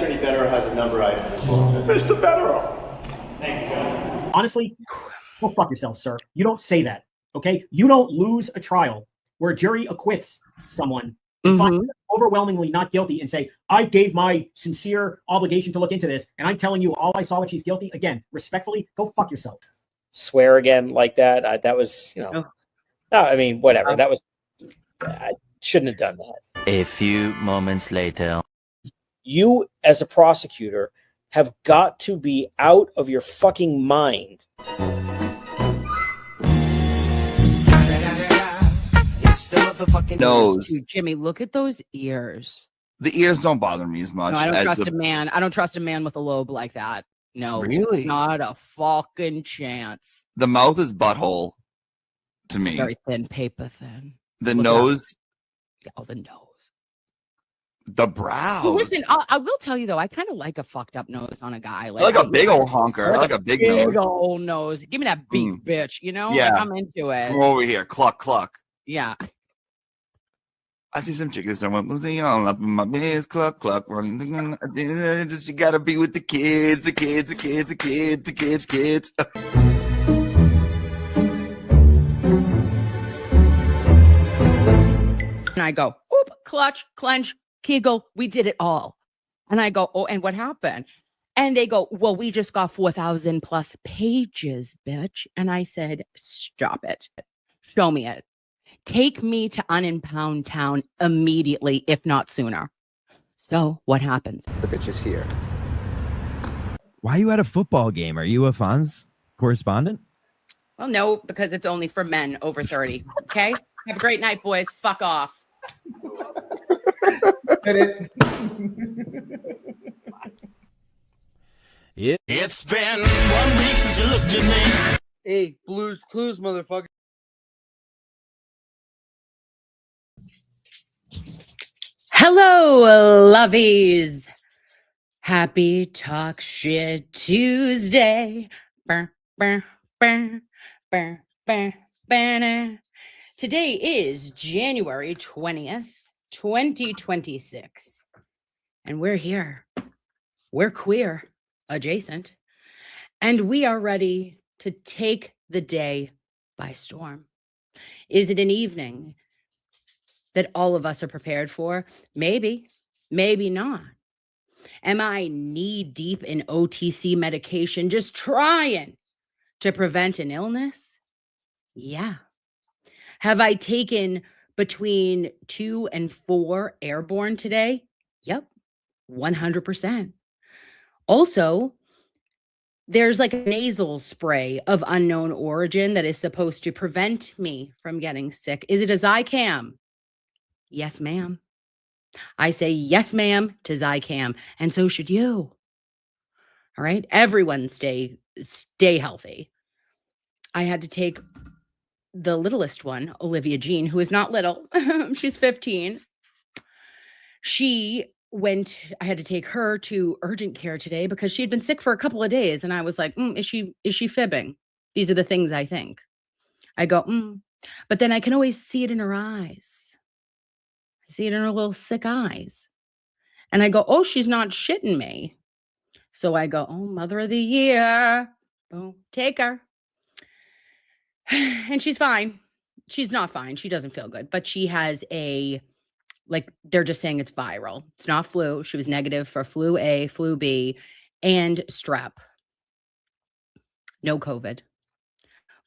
Attorney Better has a number item as well. Mr. Better. Thank you, Judge. Honestly, go fuck yourself, sir. You don't say that, okay? You don't lose a trial where a jury acquits someone and finds them overwhelmingly not guilty and say, I gave my sincere obligation to look into this, and I'm telling you all I saw when she's guilty. Again, respectfully, go fuck yourself. Swear again like that. That was, no, I mean, whatever. That was, I shouldn't have done that. A few moments later. You, as a prosecutor, have got to be out of your fucking mind. Nose. Dude, Jimmy, look at those ears. The ears don't bother me as much. No, I don't trust a man. I don't trust a man with a lobe like that. No, really, not a fucking chance. The mouth is butthole to me. Very thin, paper thin. The nose. Oh, the nose. The brows. Well, listen, I will tell you though, I kind of like a fucked up nose on a guy. Like a big old honker. I like a big nose. Old nose. Give me that big bitch. You know, yeah, like, I'm into it. Come over here, cluck cluck. Yeah. I see some chickens that went on up in my biz, cluck cluck. You gotta be with the kids, the kids, the kids, the kids, the kids, kids. And I go, oop, clutch, clench, kegel. We did it all. And I go, oh, and what happened? And they go, well, we just got 4,000 plus pages, bitch. And I said, stop it. Show me it. Take me to Unimpound Town immediately, if not sooner. So what happens? The bitch is here. Why are you at a football game? Are you a Fonz correspondent? Well, no, because it's only for men over 30. Okay? Have a great night, boys. Fuck off. It's been 1 week since you looked at me. Hey, Blues Clues, motherfucker. Hello, loveys. Happy Talk Shit Tuesday. Burr, burr, burr, burr, burr, burr. Today is January 20th, 2026. And we're here. We're queer adjacent. And we are ready to take the day by storm. Is it an evening that all of us are prepared for? Maybe, maybe not. Am I knee deep in OTC medication, just trying to prevent an illness? Yeah. Have I taken between 2 and 4 airborne today? Yep, 100%. Also, there's like a nasal spray of unknown origin that is supposed to prevent me from getting sick. Is it a Zicam? Yes, ma'am. I say yes, ma'am, to Zicam, and so should you. All right, everyone stay healthy. I had to take the littlest one, Olivia Jean, who is not little. She's 15. I had to take her to urgent care today because she had been sick for a couple of days, and I was like, is she fibbing? These are the things I think. I go, but then I can always see it in her eyes. I see it in her little sick eyes. And I go, oh, she's not shitting me. So I go, oh, Mother of the Year. Boom, take her. And she's fine. She's not fine. She doesn't feel good. But she has they're just saying it's viral. It's not flu. She was negative for flu A, flu B, and strep. No COVID.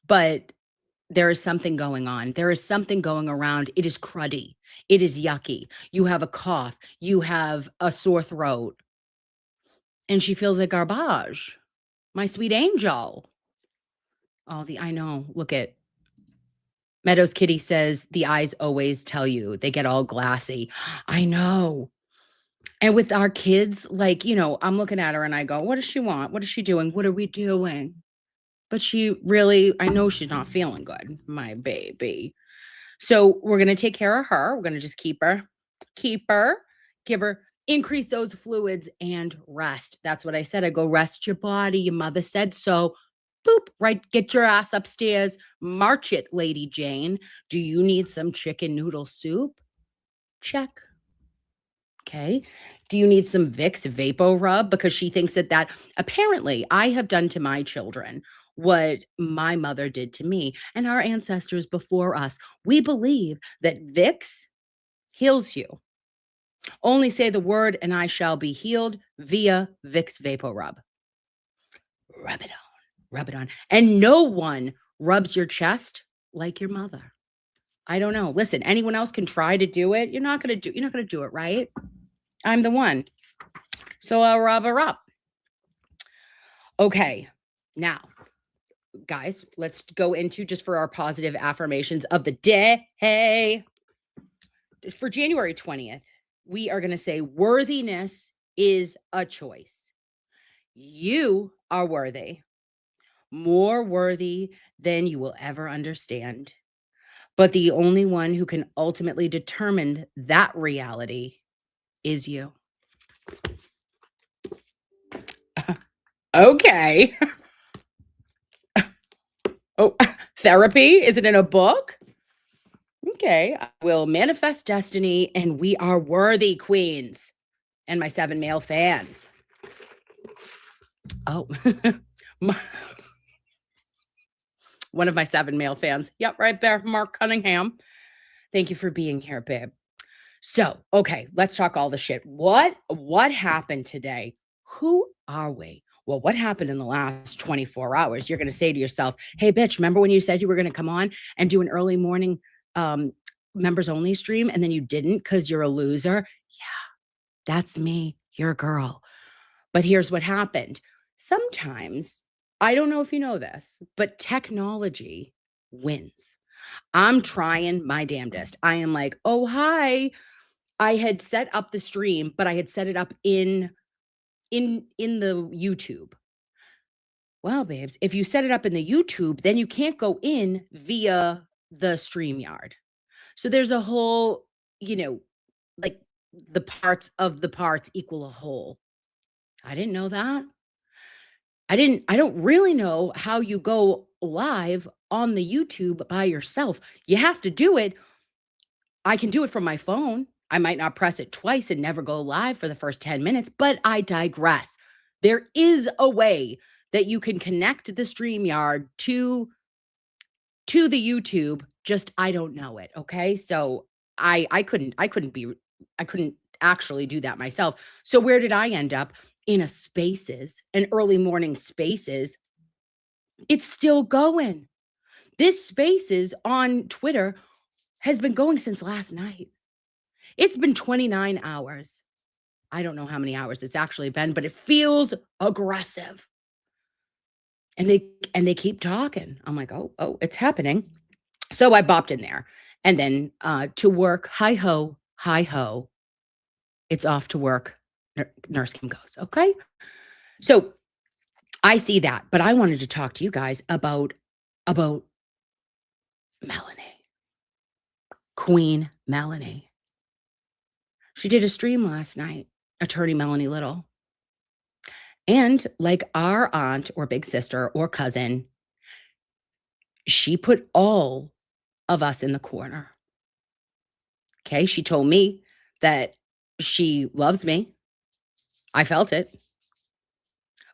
But there is something going on. There is something going around. It is cruddy. It is yucky. You have a cough. You have a sore throat. And she feels like garbage. My sweet angel. I know. Look at Meadows Kitty says the eyes always tell you. They get all glassy. I know. And with our kids, I'm looking at her and I go, what does she want? What is she doing? What are we doing? But I know she's not feeling good, my baby. So we're going to take care of her. We're going to just keep her, give her, increase those fluids and rest. That's what I said. I go, rest your body. Your mother said so. Boop, right. Get your ass upstairs. March it, Lady Jane. Do you need some chicken noodle soup? Check. Okay. Do you need some Vicks Vapo Rub? Because she thinks that apparently I have done to my children what my mother did to me and our ancestors before us. We believe that Vicks heals you. Only say the word and I shall be healed via Vicks Vapo Rub. Rub it on, rub it on. And no one rubs your chest like your mother. I don't know. Listen, anyone else can try to do it. You're not going to do it, right? I'm the one. So I'll rub her up. Okay. Now, guys, let's go into just for our positive affirmations of the day. Hey, for January 20th, we are going to say worthiness is a choice. You are worthy, more worthy than you will ever understand. But the only one who can ultimately determine that reality is you. Okay. Oh, therapy? Is it in a book? Okay. I will manifest destiny, and we are worthy queens. And my 7 male fans. Oh, one of my 7 male fans. Yep, right there. Mark Cunningham. Thank you for being here, babe. So, okay, let's talk all the shit. What happened today? Who are we? Well, what happened in the last 24 hours? You're going to say to yourself, hey, bitch, remember when you said you were going to come on and do an early morning members only stream and then you didn't because you're a loser? Yeah, that's me, your girl. But here's what happened. Sometimes, I don't know if you know this, but technology wins. I'm trying my damnedest. I am like, oh, hi. I had set up the stream, but I had set it up in the YouTube. Well, babes, if you set it up in the YouTube, then you can't go in via the StreamYard. So there's a whole, like the parts of the parts equal a whole. I didn't know that. I don't really know how you go live on the YouTube by yourself. You have to do it. I can do it from my phone. I might not press it twice and never go live for the first 10 minutes, but I digress. There is a way that you can connect the StreamYard to the YouTube. Just I don't know it. Okay. So I couldn't actually do that myself. So where did I end up? In a spaces, an early morning spaces. It's still going. This spaces on Twitter has been going since last night. It's been 29 hours. I don't know how many hours it's actually been, but it feels aggressive. And they keep talking. I'm like, oh, it's happening. So I bopped in there. And then to work, hi ho. It's off to work. Nurse Kim goes, okay. So I see that, but I wanted to talk to you guys about Melanie. Queen Melanie. She did a stream last night, attorney Melanie Little. And like our aunt or big sister or cousin, she put all of us in the corner. Okay. She told me that she loves me. I felt it.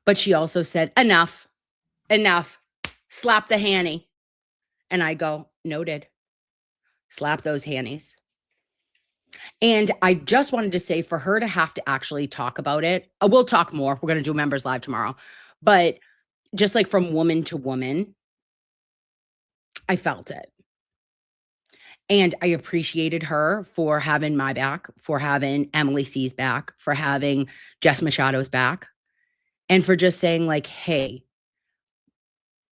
But she also said, enough, slap the hanny. And I go, noted. Slap those hannies. And I just wanted to say for her to have to actually talk about it, we'll talk more. We're going to do members live tomorrow. But just like from woman to woman, I felt it. And I appreciated her for having my back, for having Emily C's back, for having Jess Machado's back, and for just saying like, hey,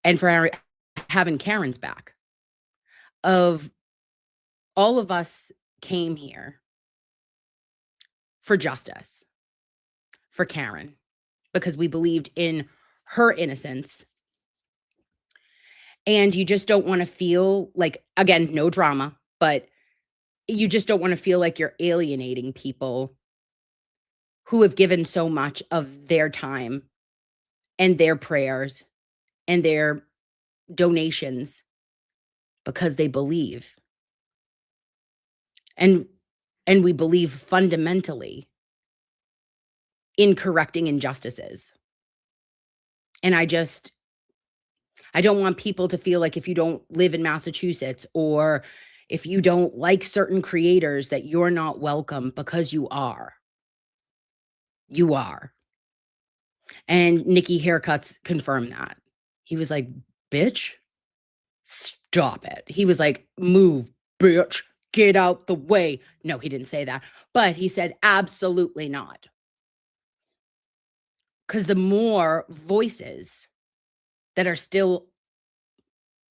and for having Karen's back. Of all of us came here for justice, for Karen, because we believed in her innocence. And you just don't want to feel like, again, no drama, but you just don't want to feel like you're alienating people who have given so much of their time and their prayers and their donations because they believe. And And we believe fundamentally in correcting injustices. And I don't want people to feel like if you don't live in Massachusetts or if you don't like certain creators that you're not welcome, because you are. You are. And Nikki Haircuts confirmed that. He was like, bitch, stop it. He was like, move, bitch, get out the way. No, he didn't say that. But he said, absolutely not. Because the more voices that are still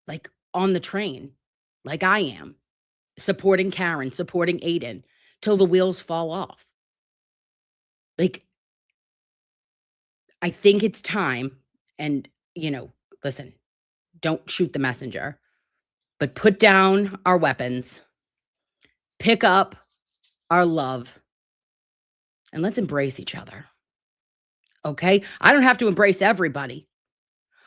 like on the train, like I am, supporting Karen, supporting Aiden, till the wheels fall off. Like, I think it's time, and, listen, don't shoot the messenger, but put down our weapons, pick up our love, and let's embrace each other. Okay? I don't have to embrace everybody,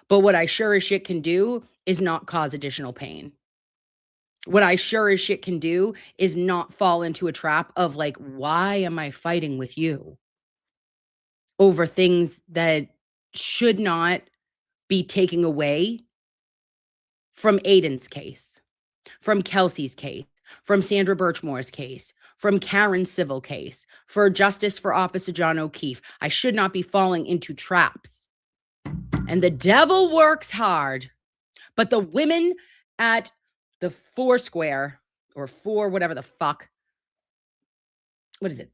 but what I sure as shit can do is not cause additional pain. What I sure as shit can do is not fall into a trap of like, why am I fighting with you over things that should not be taking away from Aiden's case, from Kelsey's case, from Sandra Birchmore's case, from Karen's civil case, for justice for Officer John O'Keefe. I should not be falling into traps. And the devil works hard, but the women at the Foursquare or four, whatever the fuck, what is it?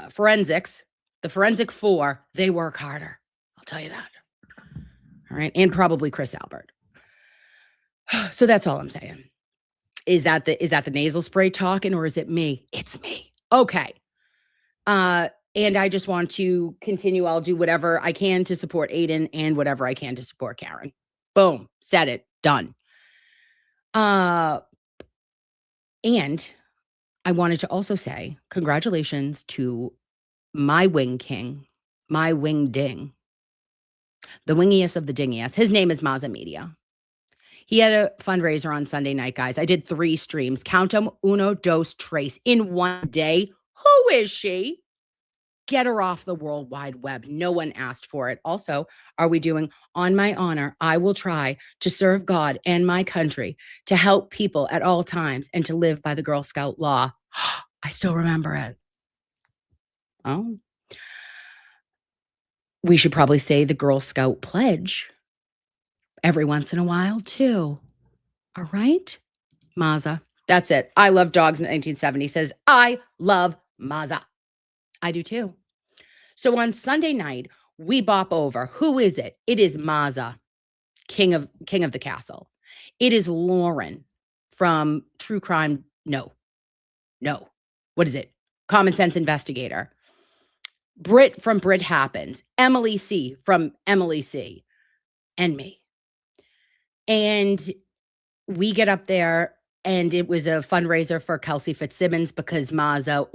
Forensics, the Forensic Four, they work harder. I'll tell you that. All right. And probably Chris Albert. So that's all I'm saying. Is that the nasal spray talking, or is it me? It's me. Okay. And I just want to continue. I'll do whatever I can to support Aiden and whatever I can to support Karen. Boom. Said it. Done. And I wanted to also say congratulations to my wing king, my wing ding, the wingiest of the dingiest. His name is Maza Media. He had a fundraiser on Sunday night, guys. I did 3 streams. Count them, uno, dos, tres, in one day. Who is she? Get her off the World Wide Web. No one asked for it. Also, are we doing On My Honor? I will try to serve God and my country, to help people at all times, and to live by the Girl Scout law. I still remember it. Oh. We should probably say the Girl Scout pledge every once in a while, too. All right? Maza. That's it. I love dogs in 1970 says, I love Maza. I do too. So on Sunday night, we bop over. Who is it? It is Maza, king of the castle. It is Lauren from True Crime. No. What is it? Common Sense Investigator. Britt from Brit Happens. Emily C from Emily C. And me. And we get up there, and it was a fundraiser for Kelsey Fitzsimmons, because Maza,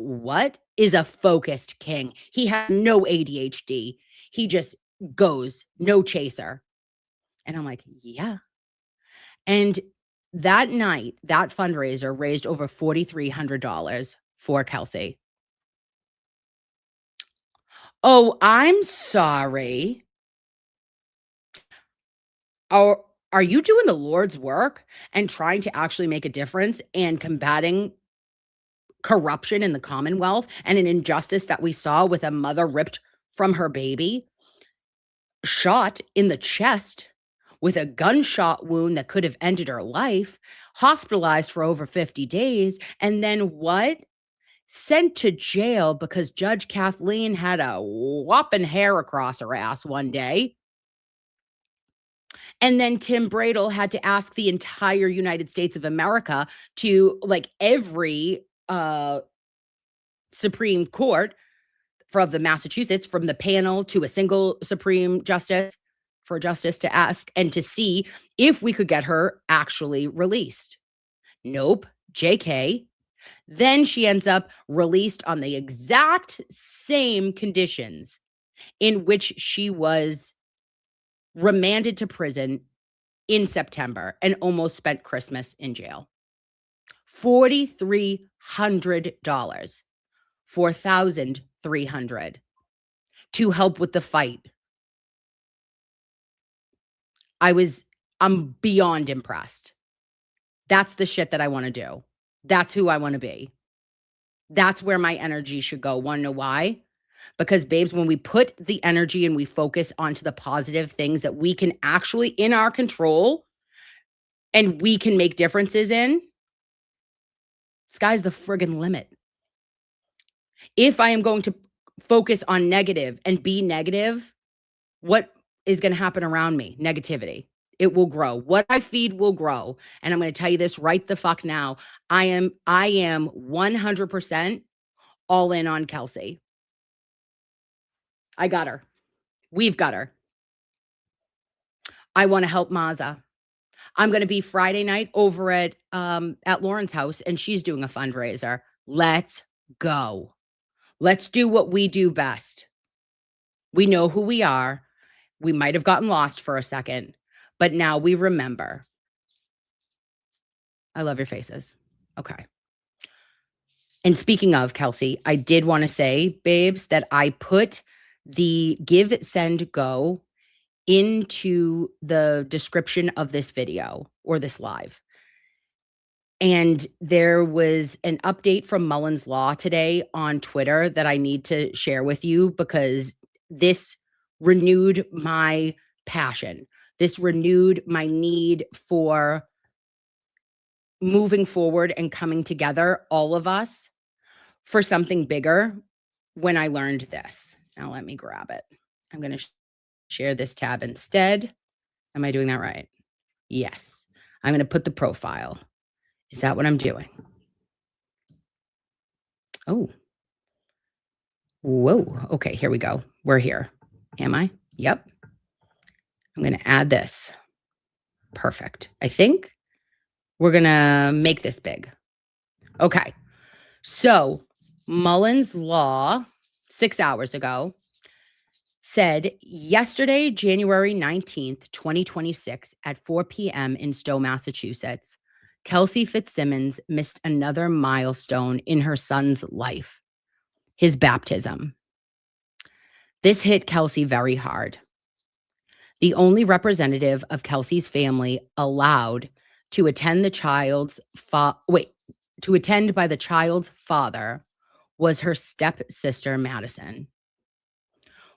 is a focused king. He has no ADHD. He just goes, no chaser. And I'm like, yeah. And that night, that fundraiser raised over $4,300 for Kelsey. Oh, I'm sorry. Are you doing the Lord's work and trying to actually make a difference and combating corruption in the Commonwealth and an injustice that we saw with a mother ripped from her baby, shot in the chest with a gunshot wound that could have ended her life, hospitalized for over 50 days, and then what? Sent to jail because Judge Kathleen had a whopping hair across her ass one day. And then Tim Bradel had to ask the entire United States of America to, like, every Supreme Court from the Massachusetts, from the panel to a single Supreme Justice, for justice to ask and to see if we could get her actually released. Nope. JK. Then she ends up released on the exact same conditions in which she was remanded to prison in September and almost spent Christmas in jail. $4,300. $4,300 to help with the fight. I'm beyond impressed. That's the shit that I want to do. That's who I want to be. That's where my energy should go. Want to know why? Because, babes, when we put the energy and we focus onto the positive things that we can actually in our control and we can make differences in, sky's the friggin' limit. If I am going to focus on negative and be negative, what is going to happen around me? Negativity. It will grow. What I feed will grow. And I'm going to tell you this right the fuck now. I am 100% all in on Kelsey. I got her. We've got her. I want to help Maza. I'm going to be Friday night over at Lauren's house, and she's doing a fundraiser. Let's go. Let's do what we do best. We know who we are. We might have gotten lost for a second, but now we remember. I love your faces. Okay. And speaking of Kelsey, I did want to say, babes, that I put the give, send, go into the description of this video or this live. And there was an update from Mullins Law today on Twitter that I need to share with you because this renewed my passion. This renewed my need for moving forward and coming together, all of us, for something bigger when I learned this. Now let me grab it. I'm going to share this tab instead. Am I doing that right? Yes. I'm going to put the profile. Is that what I'm doing? Oh. Whoa. Okay, here we go. We're here. Am I? Yep. I'm going to add this. Perfect. I think we're going to make this big. Okay. So Mullins Law, 6 hours ago, said yesterday, January 19th, 2026 at 4 p.m. in Stowe, Massachusetts, Kelsey Fitzsimmons missed another milestone in her son's life, his baptism. This hit Kelsey very hard. The only representative of Kelsey's family allowed to attend by the child's father was her stepsister, Madison.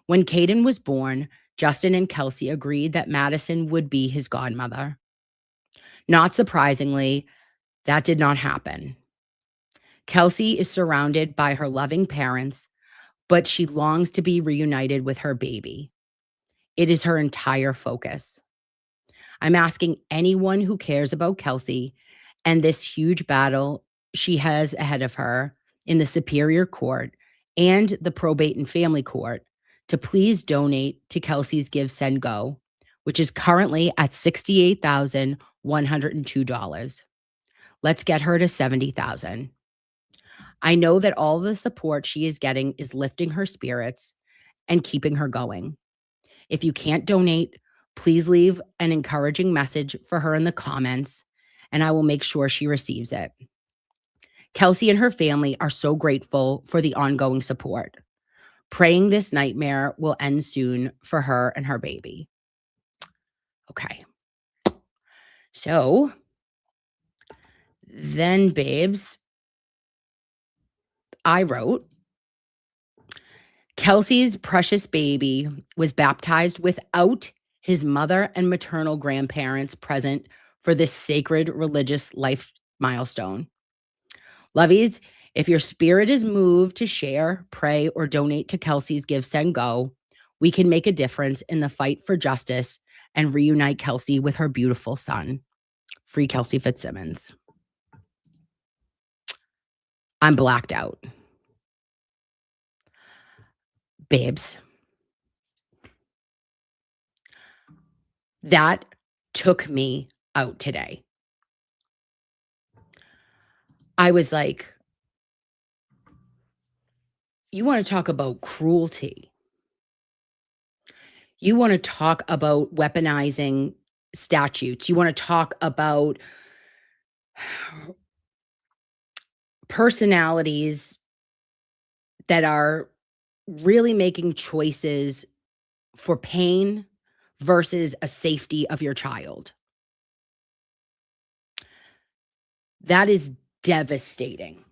When Caden was born, Justin and Kelsey agreed that Madison would be his godmother. Not surprisingly, that did not happen. Kelsey is surrounded by her loving parents, but she longs to be reunited with her baby. It is her entire focus. I'm asking anyone who cares about Kelsey and this huge battle she has ahead of her in the Superior Court and the Probate and Family Court to please donate to Kelsey's Give, Send, Go, which is currently at $68,102. Let's get her to $70,000. I know that all the support she is getting is lifting her spirits and keeping her going. If you can't donate, please leave an encouraging message for her in the comments, and I will make sure she receives it. Kelsey and her family are so grateful for the ongoing support. Praying this nightmare will end soon for her and her baby. Okay. So then, babes, I wrote, Kelsey's precious baby was baptized without his mother and maternal grandparents present for this sacred religious life milestone. Loveys, if your spirit is moved to share, pray, or donate to Kelsey's Give, Send, Go, we can make a difference in the fight for justice and reunite Kelsey with her beautiful son. Free Kelsey Fitzsimmons. I'm blacked out. Babes, that took me out today. I was like, you want to talk about cruelty? You want to talk about weaponizing statutes? You want to talk about personalities that are really making choices for pain versus a safety of your child. That is devastating.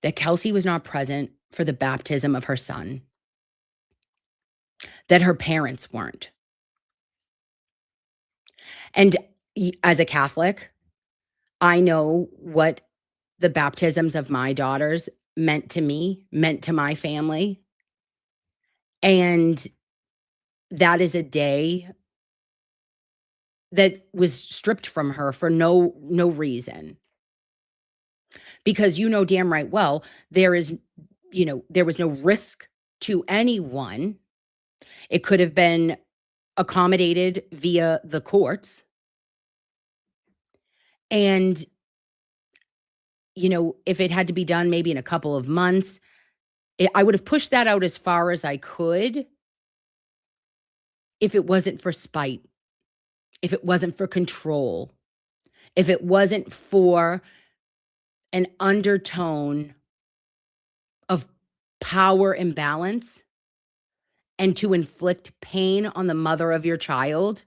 That Kelsey was not present for the baptism of her son, that her parents weren't. And as a Catholic, I know what the baptisms of my daughters meant to me, meant to my family. And that is a day that was stripped from her for no reason. Because you know damn right well, there was no risk to anyone. It could have been accommodated via the courts. And, if it had to be done maybe in a couple of months, I would have pushed that out as far as I could if it wasn't for spite, if it wasn't for control, if it wasn't for an undertone of power imbalance and to inflict pain on the mother of your child.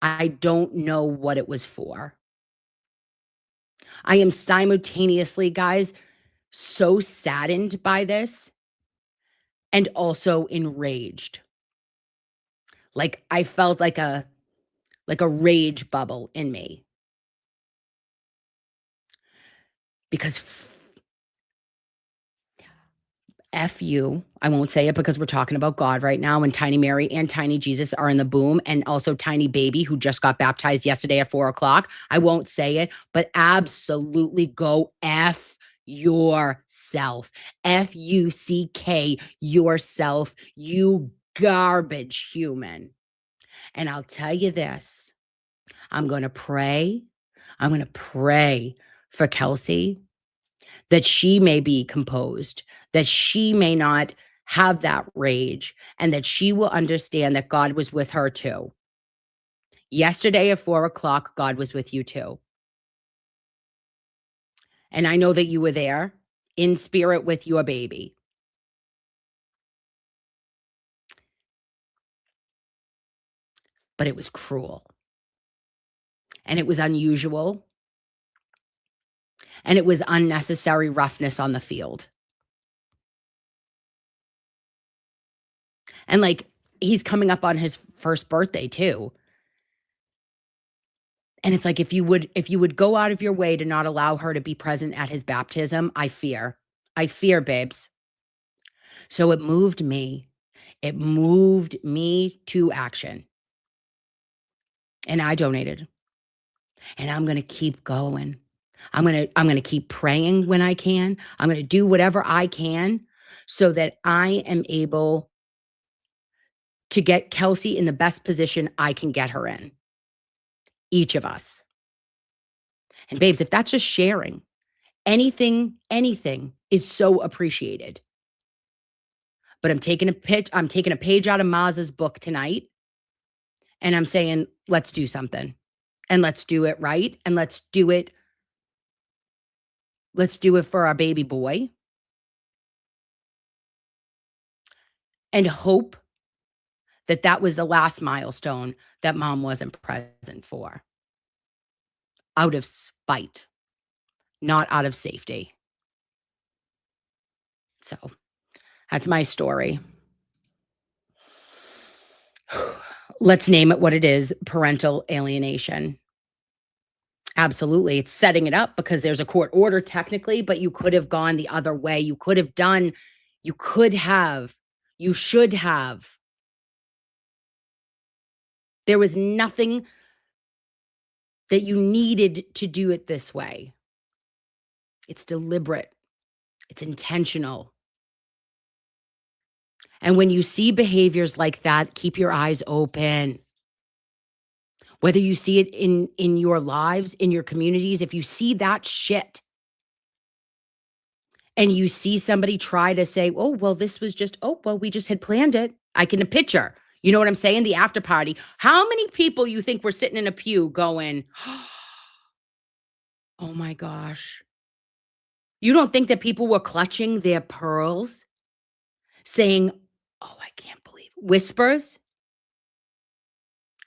I don't know what it was for. I am simultaneously, guys, so saddened by this and also enraged. Like I felt like a rage bubble in me. Because F you, I won't say it because we're talking about God right now, and Tiny Mary and Tiny Jesus are in the boom, and also Tiny Baby, who just got baptized yesterday at 4:00. I won't say it, but absolutely go F yourself. F-U-C-K yourself, you garbage human. And I'll tell you this, I'm going to pray for Kelsey, that she may be composed, that she may not have that rage, and that she will understand that God was with her too. Yesterday at 4:00, God was with you too. And I know that you were there in spirit with your baby. But it was cruel. And it was unusual. And it was unnecessary roughness on the field. And he's coming up on his first birthday too. And it's like, if you would go out of your way to not allow her to be present at his baptism, I fear, babes. So it moved me to action. And I donated. And I'm going to keep going. I'm going to keep praying when I can. I'm going to do whatever I can so that I am able to get Kelsey in the best position I can get her in. Each of us. And babes, if that's just sharing, anything is so appreciated. But I'm taking a page out of Maz's book tonight, and I'm saying, let's do something. And let's do it right. And let's do it for our baby boy. And hope that was the last milestone that mom wasn't present for. Out of spite, not out of safety. So that's my story. Let's name it what it is: parental alienation. Absolutely. It's setting it up because there's a court order technically, but you could have gone the other way. You should have. There was nothing that you needed to do it this way. It's deliberate. It's intentional. And when you see behaviors like that, keep your eyes open. Whether you see it in your lives, in your communities, if you see that shit and you see somebody try to say, oh, well, this was just, oh, well, we just had planned it. I can picture, you know what I'm saying? The after party. How many people you think were sitting in a pew going, oh my gosh, You don't think that people were clutching their pearls, saying, oh, I can't believe, whispers?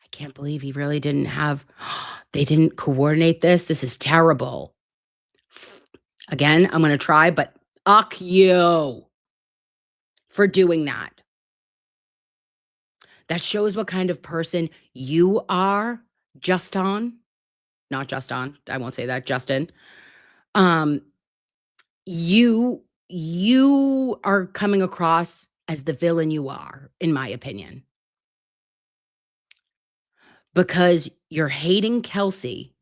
I can't believe he really didn't have, they didn't coordinate this. This is terrible. Again, I'm going to try, but uck you for doing that. That shows what kind of person you are, Justin. Not Justin. I won't say that, Justin. You are coming across as the villain you are, in my opinion. Because you're hating Kelsey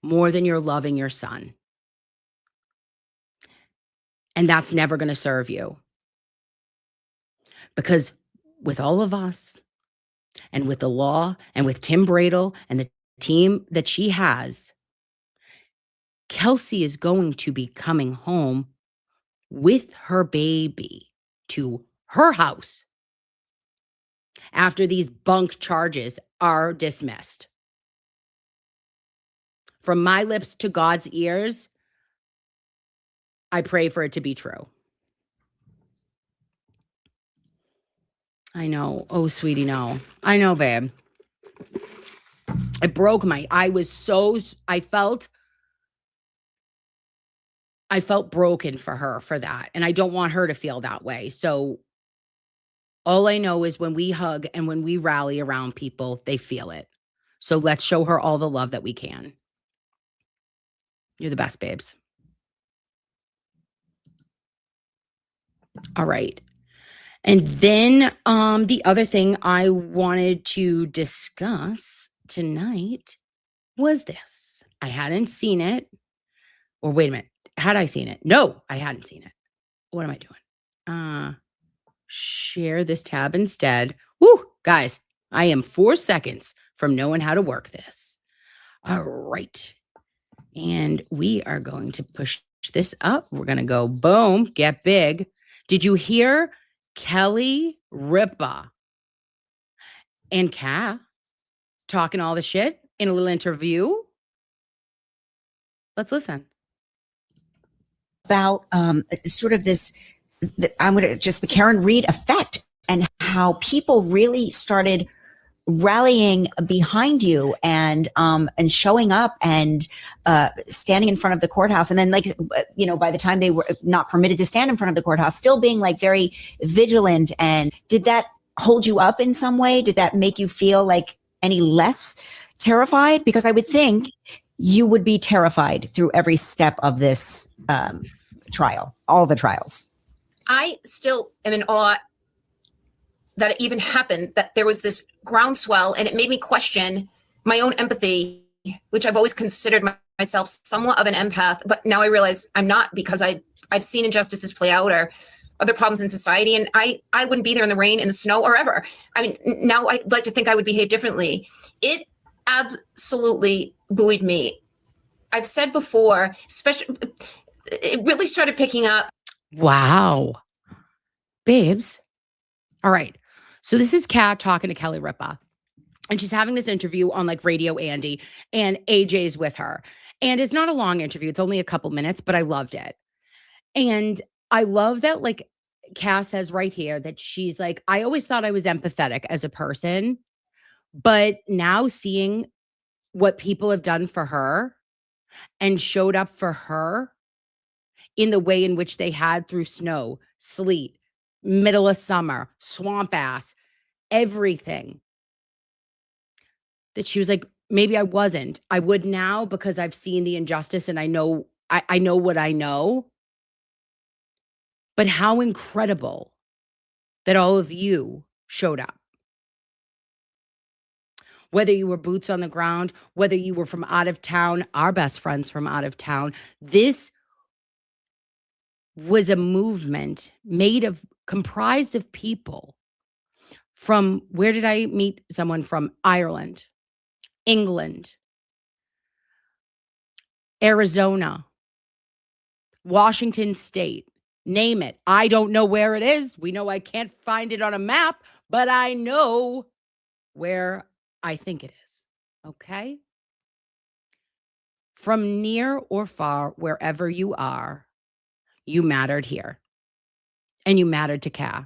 more than you're loving your son. And that's never going to serve you. Because with all of us, and with the law, and with Tim Bradle, and the team that she has, Kelsey is going to be coming home with her baby to her house after these bunk charges are dismissed. From my lips to God's ears, I pray for it to be true. I know. Oh, sweetie, no. I know, babe. It broke I felt broken for her for that. And I don't want her to feel that way. So all I know is when we hug and when we rally around people, they feel it. So let's show her all the love that we can. You're the best, babes. All right. And then the other thing I wanted to discuss tonight was this. I hadn't seen it. Or wait a minute. Had I seen it? No, I hadn't seen it. What am I doing? Share this tab instead. Woo, guys, I am 4 seconds from knowing how to work this. All right. And we are going to push this up. We're going to go boom, get big. Did you hear Kelly Ripa and Ka talking all the shit in a little interview? Let's listen. About sort of this, the Karen Reed effect, and how people really started rallying behind you and showing up and standing in front of the courthouse. And then, like, by the time they were not permitted to stand in front of the courthouse, still being like very vigilant. And did that hold you up in some way? Did that make you feel like any less terrified? Because I would think you would be terrified through every step of this trial, all the trials. I still am in awe that it even happened, that there was this groundswell, and it made me question my own empathy, which I've always considered myself somewhat of an empath, but now I realize I'm not, because I've seen injustices play out or other problems in society, and I wouldn't be there in the rain, in the snow, or ever. I mean, now I'd like to think I would behave differently. It absolutely buoyed me. I've said before, especially, it really started picking up. Wow. Babes. All right. So this is Kat talking to Kelly Ripa. And she's having this interview on like Radio Andy, and AJ's with her. And it's not a long interview. It's only a couple minutes, but I loved it. And I love that, like, Cass says right here that she's like, I always thought I was empathetic as a person, but now seeing what people have done for her and showed up for her in the way in which they had through snow, sleet, middle of summer, swamp ass, everything, that she was like, maybe I wasn't. I would now, because I've seen the injustice and I know what I know. But how incredible that all of you showed up. Whether you were boots on the ground, whether you were from out of town, our best friends from out of town, this was a movement comprised of people from, where did I meet someone from? Ireland, England, Arizona, Washington State, name it. I don't know where it is. We know I can't find it on a map, but I know where I think it is. Okay? From near or far, wherever you are, you mattered here. And you mattered to Kat.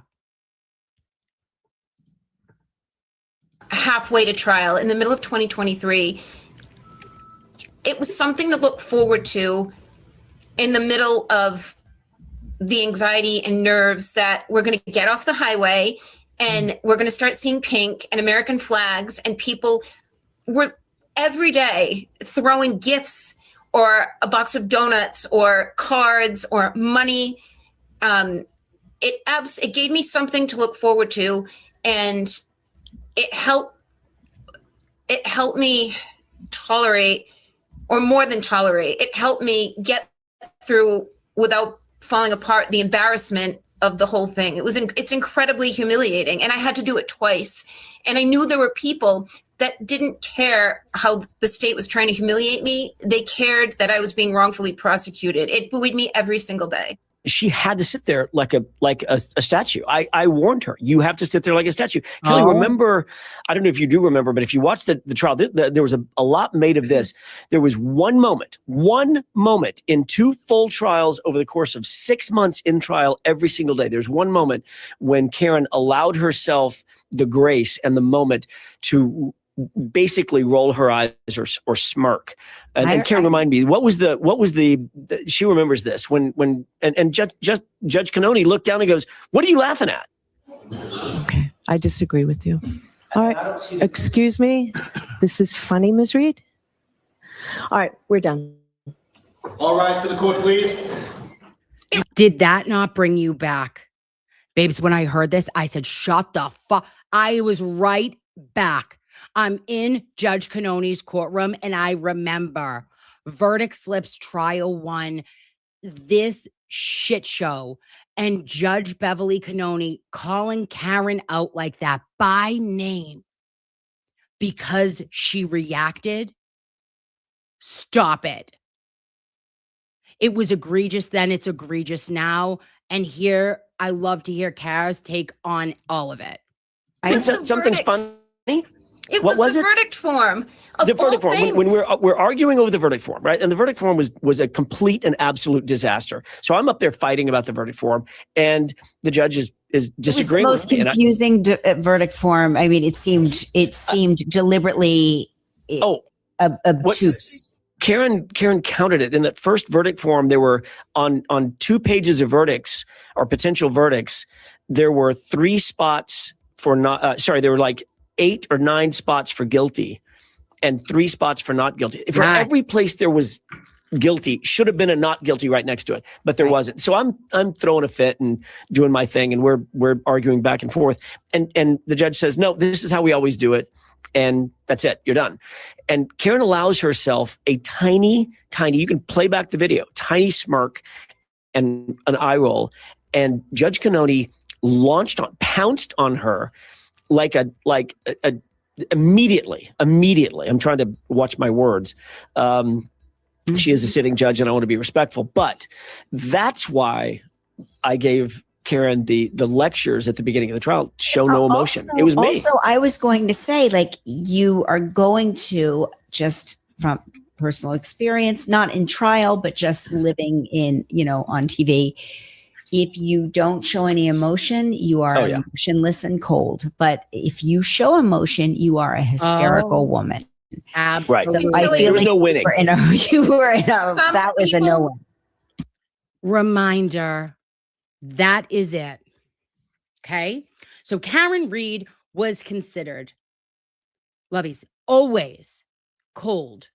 Halfway to trial in the middle of 2023, it was something to look forward to in the middle of the anxiety and nerves that we're going to get off the highway and we're going to start seeing pink and American flags, and people were every day throwing gifts or a box of donuts or cards or money. It gave me something to look forward to, and it helped me tolerate, or more than tolerate, it helped me get through without falling apart, the embarrassment of the whole thing. It's incredibly humiliating, and I had to do it twice. And I knew there were people that didn't care how the state was trying to humiliate me. They cared that I was being wrongfully prosecuted. It buoyed me every single day. She had to sit there like a statue. I warned her, you have to sit there like a statue. Kelly, remember, I don't know if you do remember, but if you watch the trial, there was a lot made of this. There was one moment in 2 full trials over the course of 6 months in trial every single day. There's one moment when Karen allowed herself the grace and the moment to basically roll her eyes or smirk. And Karen, remind me, what was the she remembers this when Judge Cannoni looked down and goes, "What are you laughing at?" Okay, I disagree with you. All right, excuse me. This is funny, Ms. Reed. All right, we're done. All rise for the court, please. Did that not bring you back? Babes, when I heard this, I said, shut the fuck. I was right back. I'm in Judge Cannoni's courtroom, and I remember verdict slips, trial 1, this shit show, and Judge Beverly Cannoni calling Karen out like that by name because she reacted. Stop it. It was egregious then, it's egregious now. And here, I love to hear Kara's take on all of it. Something's funny. It was the verdict form. The verdict form. When we're arguing over the verdict form, right? And the verdict form was a complete and absolute disaster. So I'm up there fighting about the verdict form, and the judge is disagreeing with me. It was the most confusing verdict form. I mean, it seemed deliberately obtuse. Karen counted it in that first verdict form. There were on 2 pages of verdicts or potential verdicts. There were 3 spots for not. There were like 8 or 9 spots for guilty and 3 spots for not guilty. For every place there was guilty, should have been a not guilty right next to it, but there wasn't. So I'm throwing a fit and doing my thing, and we're arguing back and forth. And the judge says, no, this is how we always do it. And that's it. You're done. And Karen allows herself a tiny, you can play back the video, tiny smirk and an eye roll. And Judge Cannoni pounced on her like immediately. I'm trying to watch my words. She is a sitting judge, and I want to be respectful, but that's why I gave Karen the lectures at the beginning of the trial. Show no emotion. It was me. Also, I was going to say, like, you are going to, just from personal experience, not in trial, but just living in, on TV. If you don't show any emotion, you are emotionless and cold. But if you show emotion, you are a hysterical woman. Absolutely. Right. So I feel there was like no winning. That was a no one. Reminder, that is it. Okay? So Karen Reed was considered, loveys, always cold,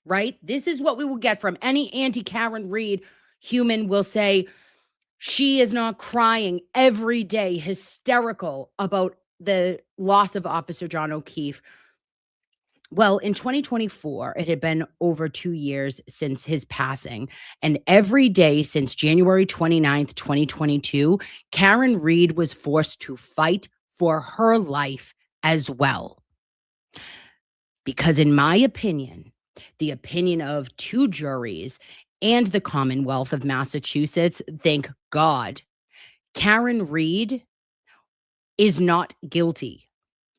right? This is what we will get from any anti-Karen Reed human will say, she is not crying every day, hysterical about the loss of Officer John O'Keefe. Well, in 2024, it had been over 2 years since his passing. And every day since January 29th, 2022, Karen Reed was forced to fight for her life as well. Because in my opinion, the opinion of 2 juries and the Commonwealth of Massachusetts, thank God, Karen Reed is not guilty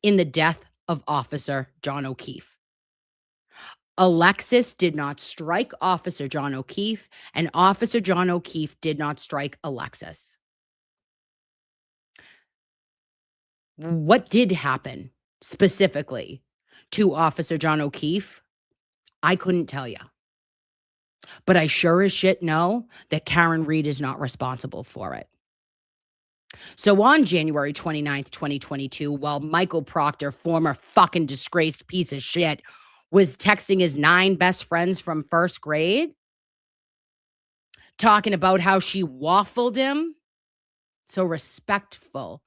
in the death of Officer John O'Keefe. Alexis did not strike Officer John O'Keefe, and Officer John O'Keefe did not strike Alexis. What did happen specifically to Officer John O'Keefe? I couldn't tell you. But I sure as shit know that Karen Reed is not responsible for it. So on January 29th, 2022, while Michael Proctor, former fucking disgraced piece of shit, was texting his 9 best friends from first grade, talking about how she waffled him, so respectful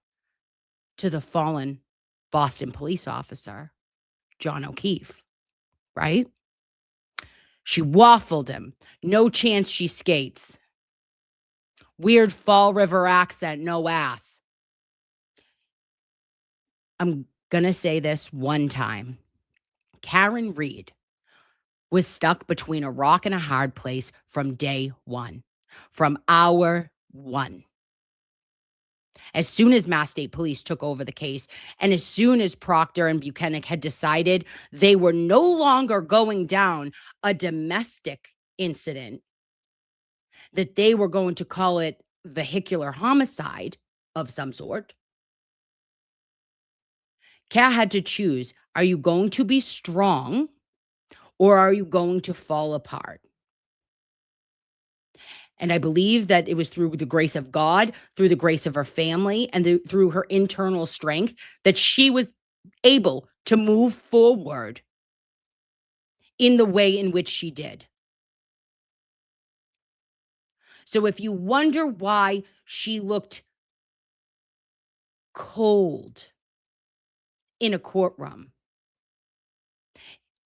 to the fallen Boston police officer, John O'Keefe, right? She waffled him. No chance she skates. Weird Fall River accent, no ass. I'm going to say this one time. Karen Reed was stuck between a rock and a hard place from day one, from hour one. As soon as Mass State Police took over the case, and as soon as Proctor and Buchanan had decided they were no longer going down a domestic incident, that they were going to call it vehicular homicide of some sort, Kat had to choose, are you going to be strong or are you going to fall apart? And I believe that it was through the grace of God, through the grace of her family, and through her internal strength that she was able to move forward in the way in which she did. So if you wonder why she looked cold in a courtroom,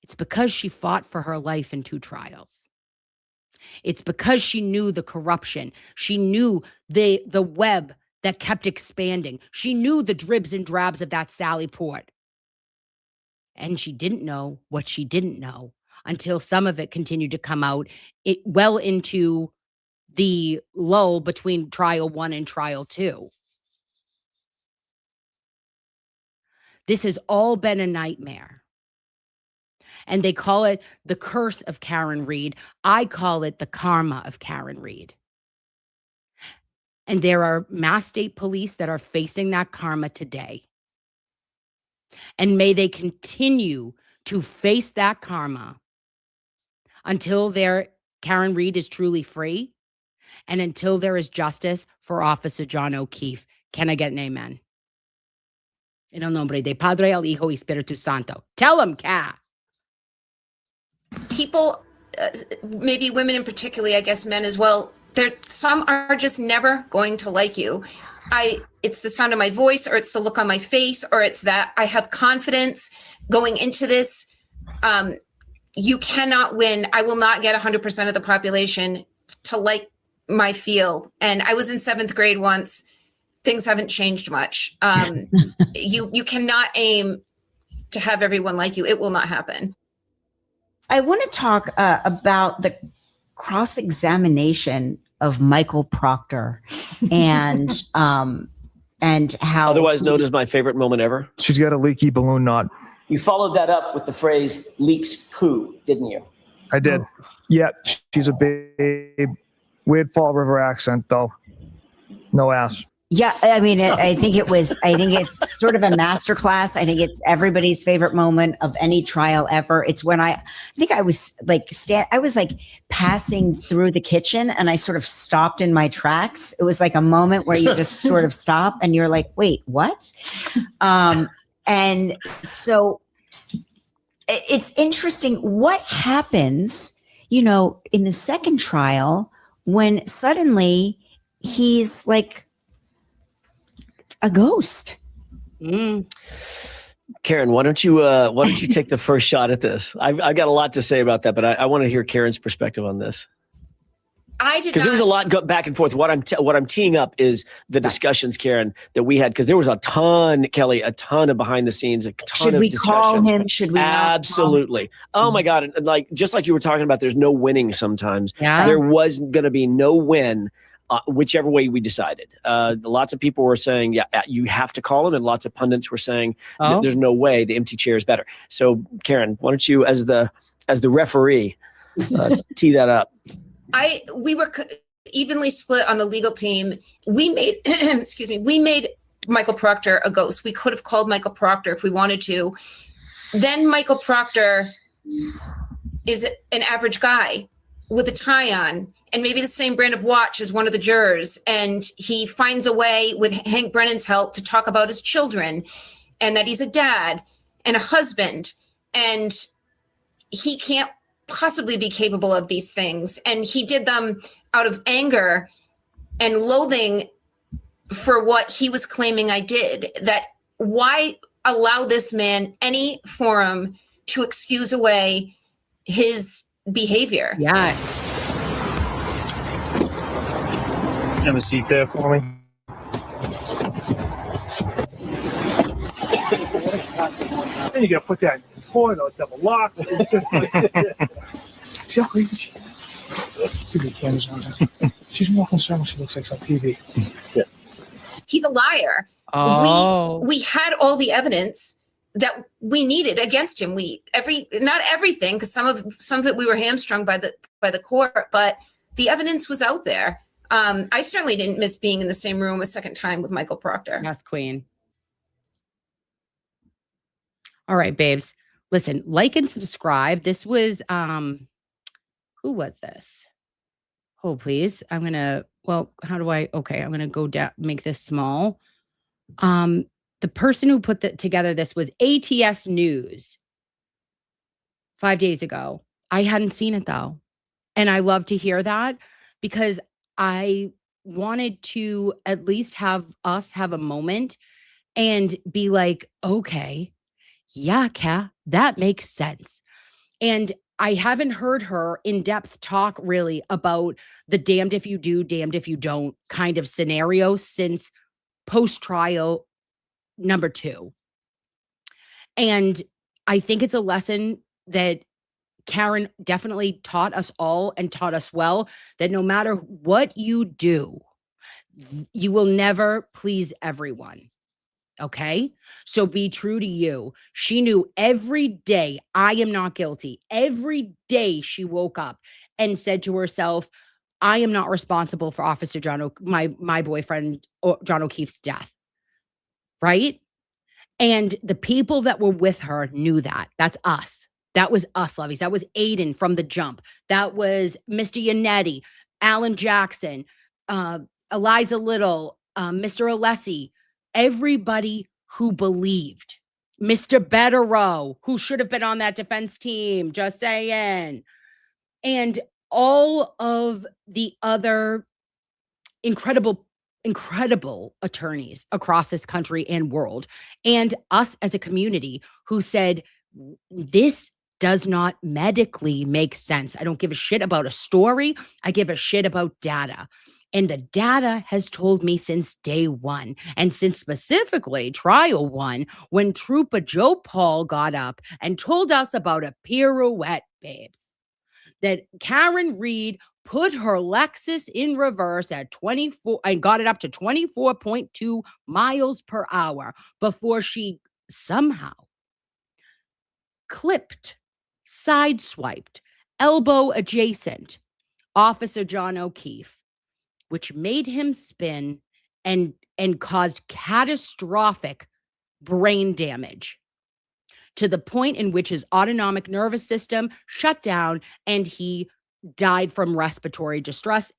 it's because she fought for her life in 2 trials. It's because she knew the corruption. She knew the web that kept expanding. She knew the dribs and drabs of that Sally Port. And she didn't know what she didn't know until some of it continued to come out well into the lull between trial 1 and trial 2. This has all been a nightmare. And they call it the curse of Karen Reed. I call it the karma of Karen Reed. And there are Mass State Police that are facing that karma today. And may they continue to face that karma until Karen Reed is truly free and until there is justice for Officer John O'Keefe. Can I get an amen? En el nombre de Padre, al Hijo y Espíritu Santo. Tell them, Kat. People, maybe women in particular, I guess men as well, some are just never going to like you. It's the sound of my voice, or it's the look on my face, or it's that I have confidence going into this. You cannot win. I will not get 100% of the population to like my feel. And I was in 7th grade once. Things haven't changed much. You cannot aim to have everyone like you. It will not happen. I want to talk about the cross-examination of Michael Proctor and how Otherwise known as my favorite moment ever. She's got a leaky balloon knot. You followed that up with the phrase leaks poo, didn't you? I did. Yeah, she's a babe. Weird Fall River accent, though. No ass. Yeah, I mean, I think it's sort of a masterclass. I think it's everybody's favorite moment of any trial ever. It's when I was passing through the kitchen and I sort of stopped in my tracks. It was like a moment where you just sort of stop and you're like, wait, what? And so it's interesting what happens, in the second trial when suddenly he's like a ghost. Karen, why don't you take the first shot at this? I've got a lot to say about that, but I want to hear Karen's perspective on this. I did because there was a lot back and forth. What I'm teeing up is the discussions, Karen, that we had, because there was a ton, Kelly, a ton of behind the scenes, a ton of discussions. Should we call him? Should we? Absolutely. Oh my God! And just like you were talking about, there's no winning sometimes. Yeah. There was going to be no win. Whichever way we decided. Lots of people were saying, yeah, you have to call him. And lots of pundits were saying, there's no way, the empty chair is better. So Karen, why don't you, as the as the referee, tee that up. We were evenly split on the legal team. We made, excuse me, we made Michael Proctor a ghost. We could have called Michael Proctor if we wanted to. Then Michael Proctor is an average guy with a tie on and maybe the same brand of watch as one of the jurors. And he finds a way with Hank Brennan's help to talk about his children and that he's a dad and a husband. And he can't possibly be capable of these things. And he did them out of anger and loathing for what he was claiming I did. That why allow this man any forum to excuse away his behavior? Yeah. Have a seat there for me. Then you gotta put that point or double lock. It's just like, see how crazy she is? Give me the cameras on her. She's more concerned when she looks like some TV. Yeah. He's a liar. Oh. We had all the evidence that we needed against him. Not everything, because some of it we were hamstrung by the court, but the evidence was out there. I certainly didn't miss being in the same room a second time with Michael Proctor. Yes, queen. All right, babes. Listen, like and subscribe. This was, who was this? Hold, please. I'm going to, how do I, okay, I'm going to go down, make this small. The person who put together this was ATS News 5 days ago. I hadn't seen it though. And I love to hear that because I wanted to at least have us have a moment and be like, okay, yeah, Kat, that makes sense. And I haven't heard her in depth talk really about the damned if you do, damned if you don't kind of scenario since post-trial number 2. And I think it's a lesson that Karen definitely taught us all and taught us well, that no matter what you do, you will never please everyone. Okay? So be true to you. She knew every day, I am not guilty. Every day she woke up and said to herself, I am not responsible for Officer my boyfriend, John O'Keefe's death. Right? And the people that were with her knew that. That's us. That was us, loveys. That was Aiden from the jump. That was Mr. Yannetti, Alan Jackson, Eliza Little, Mr. Alessi, everybody who believed. Mr. Betterow, who should have been on that defense team, just saying. And all of the other incredible attorneys across this country and world, and us as a community who said, this does not medically make sense. I don't give a shit about a story. I give a shit about data. And the data has told me since day one, and since specifically trial 1, when Trooper Joe Paul got up and told us about a pirouette, babes, that Karen Reed put her Lexus in reverse at 24 and got it up to 24.2 miles per hour before she somehow clipped, sideswiped, elbow adjacent Officer John O'Keefe, which made him spin and caused catastrophic brain damage to the point in which his autonomic nervous system shut down and he died from respiratory distress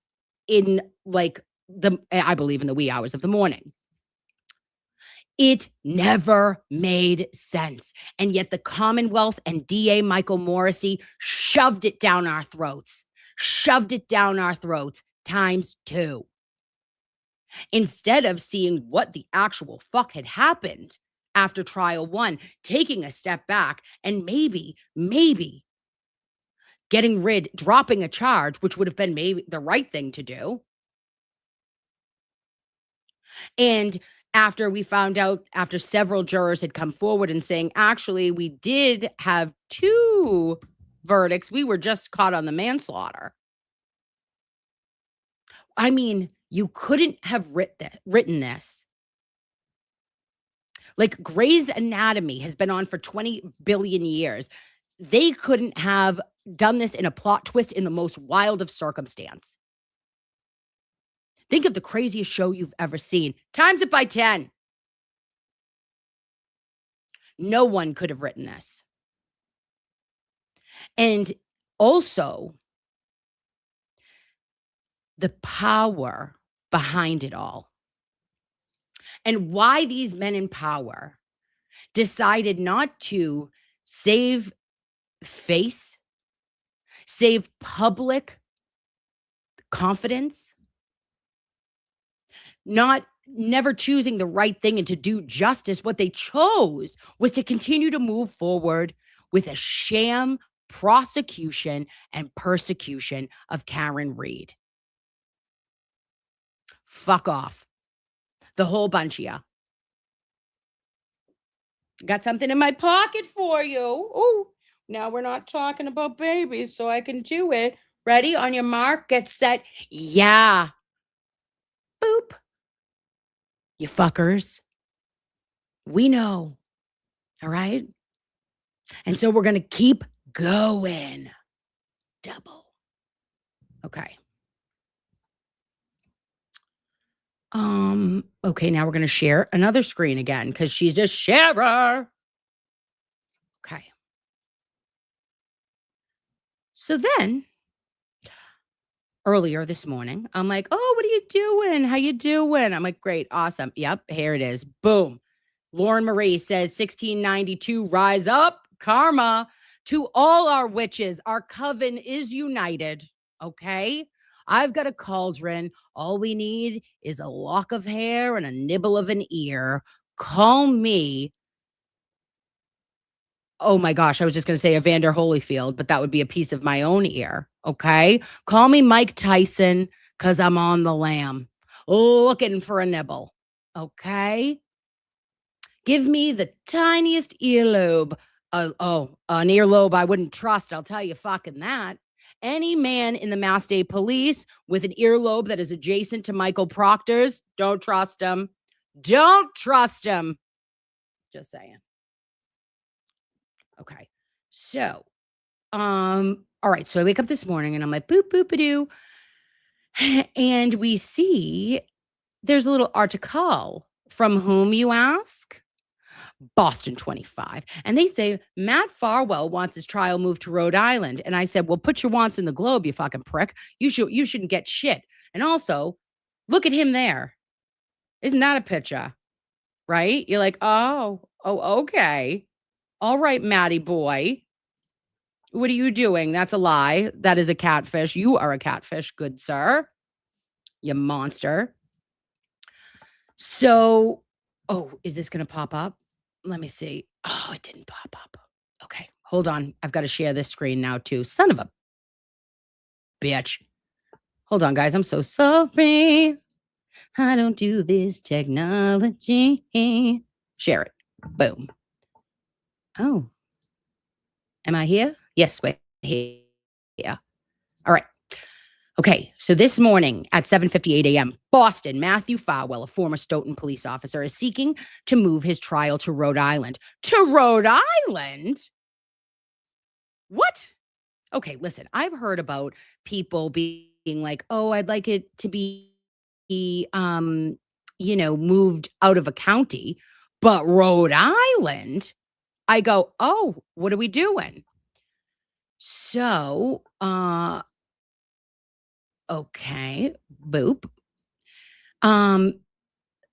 in I believe in the wee hours of the morning. It never made sense. And yet the Commonwealth and DA Michael Morrissey shoved it down our throats times 2. Instead of seeing what the actual fuck had happened after trial 1, taking a step back and maybe dropping a charge, which would have been maybe the right thing to do. And after we found out, after several jurors had come forward and saying, actually, we did have 2 verdicts, we were just caught on the manslaughter. I mean, you couldn't have written this. Like Grey's Anatomy has been on for 20 billion years. they couldn't have done this in a plot twist in the most wild of circumstance. Think of the craziest show you've ever seen. Times it by 10. No one could have written this. And also, the power behind it all. And why these men in power decided not to save face, save public confidence, never choosing the right thing and to do justice. What they chose was to continue to move forward with a sham prosecution and persecution of Karen Read. Fuck off. The whole bunch of you. Got something in my pocket for you. Oh, now we're not talking about babies, so I can do it. Ready? On your mark, get set. Yeah. Boop. You fuckers. We know. All right? And so we're going to keep going. Double. Okay. Okay, now we're going to share another screen again because she's a sharer. Okay. So then, earlier this morning, I'm like, oh, what are you doing? How you doing? I'm like, great, awesome. Yep, here it is. Boom. Lauren Marie says, 1692, rise up, karma. To all our witches, our coven is united. Okay? I've got a cauldron. All we need is a lock of hair and a nibble of an ear. Call me. Oh my gosh, I was just going to say Evander Holyfield, but that would be a piece of my own ear. Okay? Call me Mike Tyson because I'm on the lam looking for a nibble. Okay? Give me the tiniest earlobe. An earlobe I wouldn't trust. I'll tell you fucking that. Any man in the Mass State Police with an earlobe that is adjacent to Michael Proctor's, don't trust him. Don't trust him. Just saying. Okay. So, all right. So I wake up this morning and I'm like, boop, boop-a-doo. And we see there's a little article. From whom, you ask? Boston 25. And they say, Matt Farwell wants his trial moved to Rhode Island. And I said, well, put your wants in the Globe, you fucking prick. You shouldn't get shit. And also, look at him there. Isn't that a picture? Right? You're like, oh, okay. All right, Matty boy. What are you doing? That's a lie. That is a catfish. You are a catfish, good sir. You monster. So, is this going to pop up? Let me see. Oh, it didn't pop up. Okay, hold on. I've got to share this screen now too. Son of a bitch. Hold on, guys. I'm so sorry. I don't do this technology. Share it. Boom. Oh. Am I here? Yes, we're here. Yeah. All right. Okay, so this morning at 7:58 a.m., Boston, Matthew Farwell, a former Stoughton police officer, is seeking to move his trial to Rhode Island. To Rhode Island? What? Okay, listen, I've heard about people being like, oh, I'd like it to be, moved out of a county, but Rhode Island? I go, oh, what are we doing? So, okay, boop.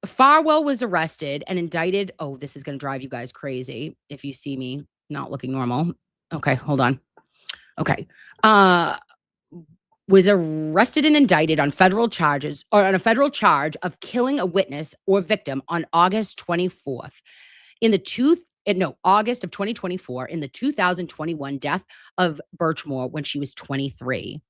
Farwell was arrested and indicted. Oh, this is going to drive you guys crazy if you see me not looking normal. Okay, hold on. Okay. Was arrested and indicted on federal charges or on a federal charge of killing a witness or victim on August 24th August of 2024 in the 2021 death of Birchmore when she was 23.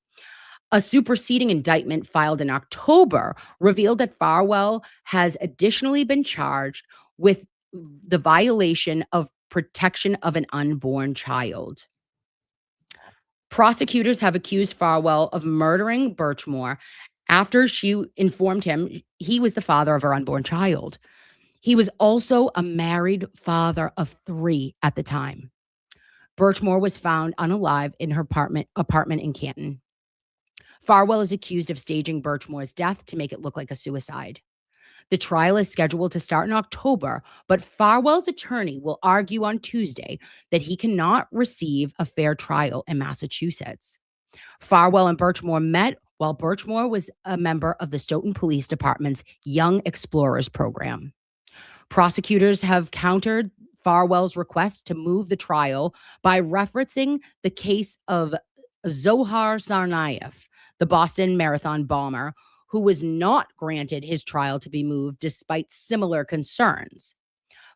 A superseding indictment filed in October revealed that Farwell has additionally been charged with the violation of protection of an unborn child. Prosecutors have accused Farwell of murdering Birchmore after she informed him he was the father of her unborn child. He was also a married father of 3 at the time. Birchmore was found unalive in her apartment in Canton. Farwell is accused of staging Birchmore's death to make it look like a suicide. The trial is scheduled to start in October, but Farwell's attorney will argue on Tuesday that he cannot receive a fair trial in Massachusetts. Farwell and Birchmore met while Birchmore was a member of the Stoughton Police Department's Young Explorers program. Prosecutors have countered Farwell's request to move the trial by referencing the case of Zohar Tsarnaev, the Boston Marathon bomber, who was not granted his trial to be moved despite similar concerns.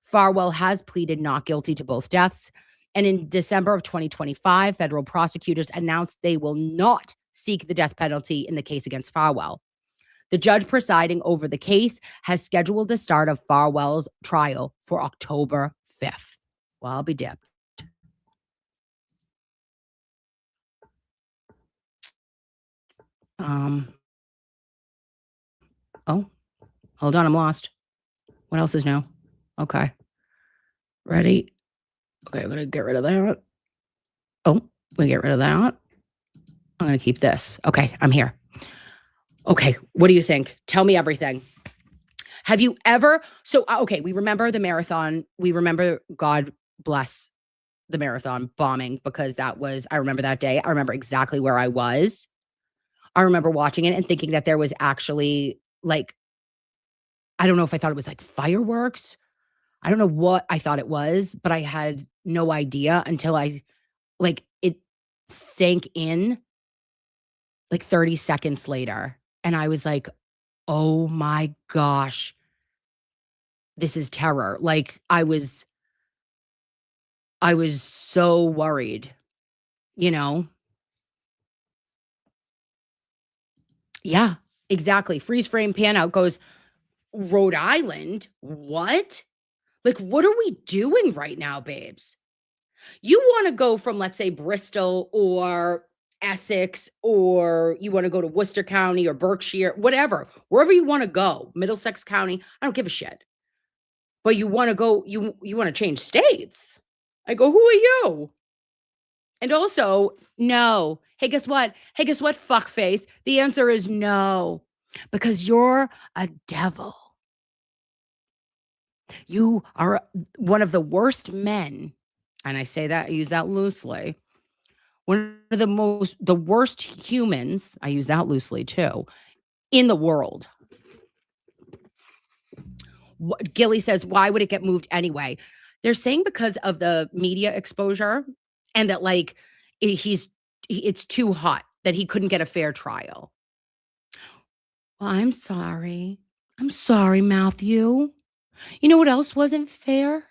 Farwell has pleaded not guilty to both deaths, and in December of 2025, federal prosecutors announced they will not seek the death penalty in the case against Farwell. The judge presiding over the case has scheduled the start of Farwell's trial for October 5th. Well, I'll be dipped. Oh, hold on, I'm lost. What else is new? Okay. Ready? Okay, I'm gonna get rid of that. Oh, we get rid of that. I'm gonna keep this. Okay, I'm here. Okay, what do you think? Tell me everything. Have you ever, okay, we remember the marathon. We remember, God bless the marathon bombing, because I remember that day. I remember exactly where I was. I remember watching it and thinking that there was actually like, I don't know if I thought it was like fireworks. I don't know what I thought it was, but I had no idea until it sank in like 30 seconds later. And I was like, oh my gosh, this is terror. Like I was so worried, you know? Yeah, exactly. Freeze frame pan out goes, Rhode Island? What? Like, what are we doing right now, babes? You want to go from, let's say, Bristol or Essex, or you want to go to Worcester County or Berkshire, whatever, wherever you want to go, Middlesex County, I don't give a shit. But you want to go, you want to change states. I go, who are you? And also, no. Hey, guess what? Fuckface? The answer is no, because you're a devil. You are one of the worst men, and I say that, I use that loosely. One of the worst humans, I use that loosely too, in the world. Gilly says, why would it get moved anyway? They're saying because of the media exposure, and that like it's too hot, that he couldn't get a fair trial. Well, I'm sorry, Matthew. You know what else wasn't fair?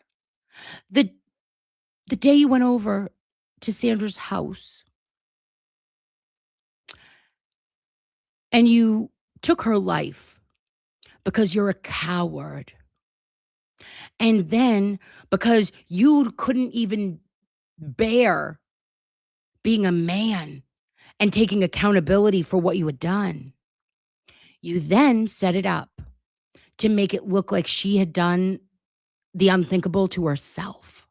The day you went over to Sandra's house and you took her life because you're a coward. And then because you couldn't even bear being a man and taking accountability for what you had done, you then set it up to make it look like she had done the unthinkable to herself.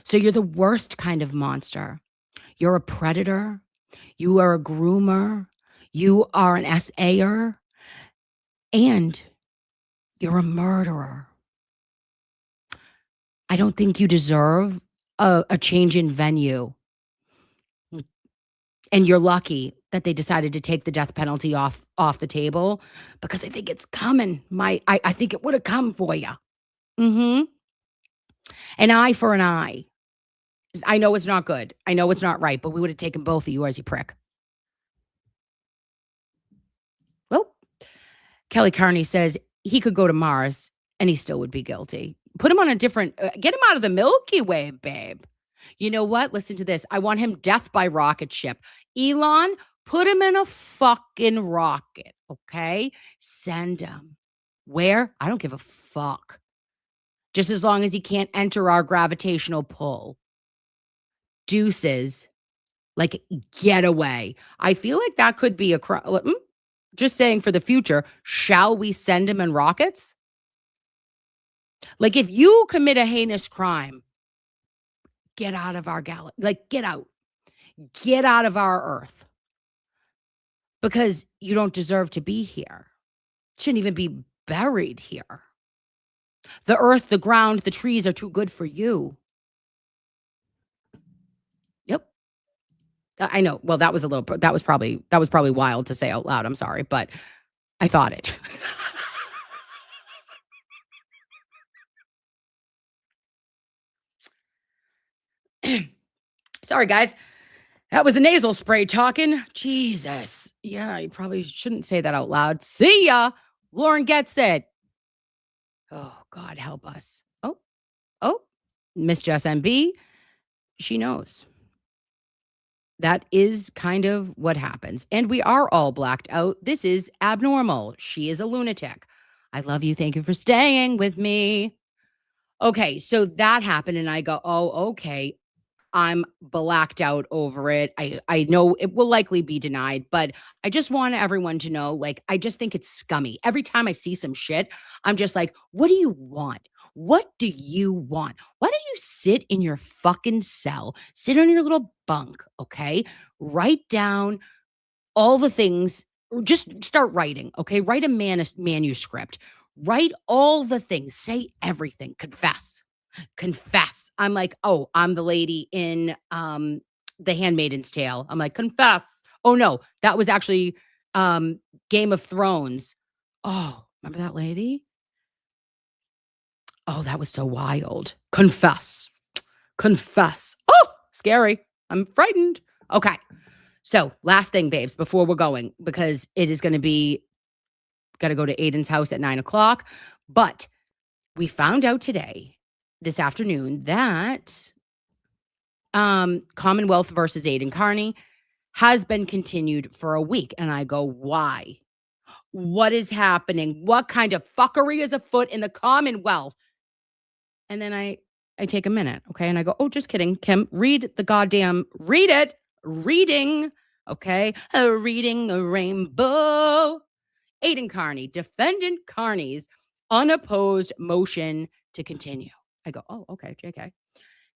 So you're the worst kind of monster. You're a predator. You are a groomer. You are an SA'er. And you're a murderer. I don't think you deserve a change in venue. And you're lucky that they decided to take the death penalty off the table, because I think it's coming. I think it would have come for you. An eye for an eye. I know it's not good. I know it's not right, but we would have taken both of you as you prick. Well, Kelly Carney says he could go to Mars and he still would be guilty. Put him on a different, get him out of the Milky Way, babe. You know what? Listen to this. I want him death by rocket ship. Elon, put him in a fucking rocket, okay? Send him. Where? I don't give a fuck. Just as long as he can't enter our gravitational pull. Deuces. Like, get away. I feel like that could be just saying for the future, shall we send him in rockets? Like, if you commit a heinous crime, get out of our galaxy. Like, get out. Get out of our Earth. Because you don't deserve to be here. Shouldn't even be buried here. The earth, the ground, the trees are too good for you. Yep. I know. Well, that was probably wild to say out loud. I'm sorry, but I thought it. Sorry, guys. That was the nasal spray talking. Jesus. Yeah, you probably shouldn't say that out loud. See ya. Lauren gets it. Oh, God, help us. Oh, Miss Jess MB, she knows. That is kind of what happens. And we are all blacked out. This is abnormal. She is a lunatic. I love you. Thank you for staying with me. Okay, so that happened, and I go, oh, okay. I'm blacked out over it. I know it will likely be denied, but I just want everyone to know, like, I just think it's scummy. Every time I see some shit, I'm just like, what do you want? What do you want? Why don't you sit in your fucking cell, sit on your little bunk, okay? Write down all the things, or just start writing, okay? Write a manuscript. Write all the things. Say everything. Confess. I'm like, oh, I'm the lady in The Handmaid's Tale. I'm like, confess. Oh no, that was actually Game of Thrones. Oh, remember that lady? Oh, that was so wild. Confess. Oh, scary. I'm frightened. Okay. So last thing, babes, before we're going, because it is going to be, got to go to Aiden's house at 9:00. But we found out this afternoon, that Commonwealth versus Aiden Carney has been continued for a week. And I go, why? What is happening? What kind of fuckery is afoot in the Commonwealth? And then I take a minute, okay? And I go, oh, just kidding, Kim. Read it. Reading, okay? Reading a rainbow. Aiden Carney, defendant Carney's unopposed motion to continue. I go, oh, okay, JK.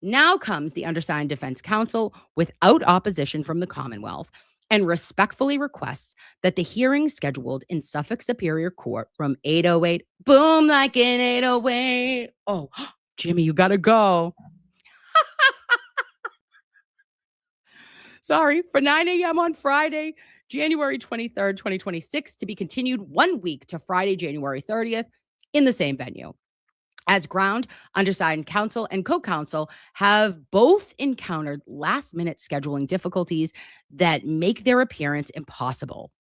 Now comes the undersigned defense counsel without opposition from the Commonwealth and respectfully requests that the hearing scheduled in Suffolk Superior Court from 8:08, boom, like in 8:08. Oh, Jimmy, you gotta go. Sorry, for 9 a.m. on Friday, January 23rd, 2026, to be continued 1 week to Friday, January 30th in the same venue. As ground, undersigned counsel and co-counsel have both encountered last-minute scheduling difficulties that make their appearance impossible.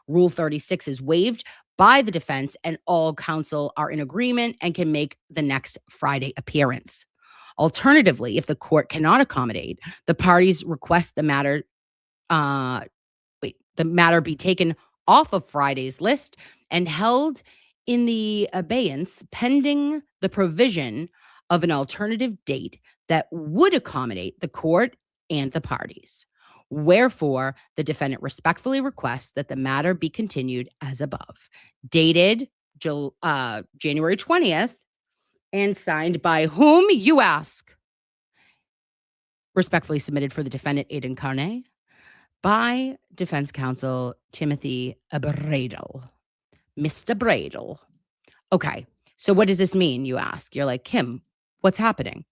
Rule 36 is waived by the defense, and all counsel are in agreement and can make the next Friday appearance. Alternatively, if the court cannot accommodate, the parties request the matter be taken off of Friday's list and held in the abeyance pending the provision of an alternative date that would accommodate the court and the parties. Wherefore, the defendant respectfully requests that the matter be continued as above. Dated January 20th and signed by whom, you ask? Respectfully submitted for the defendant, Aiden Carney, by defense counsel Timothy Bradel. Mr. Bradel. Okay, so what does this mean, you ask? You're like, Kim, what's happening?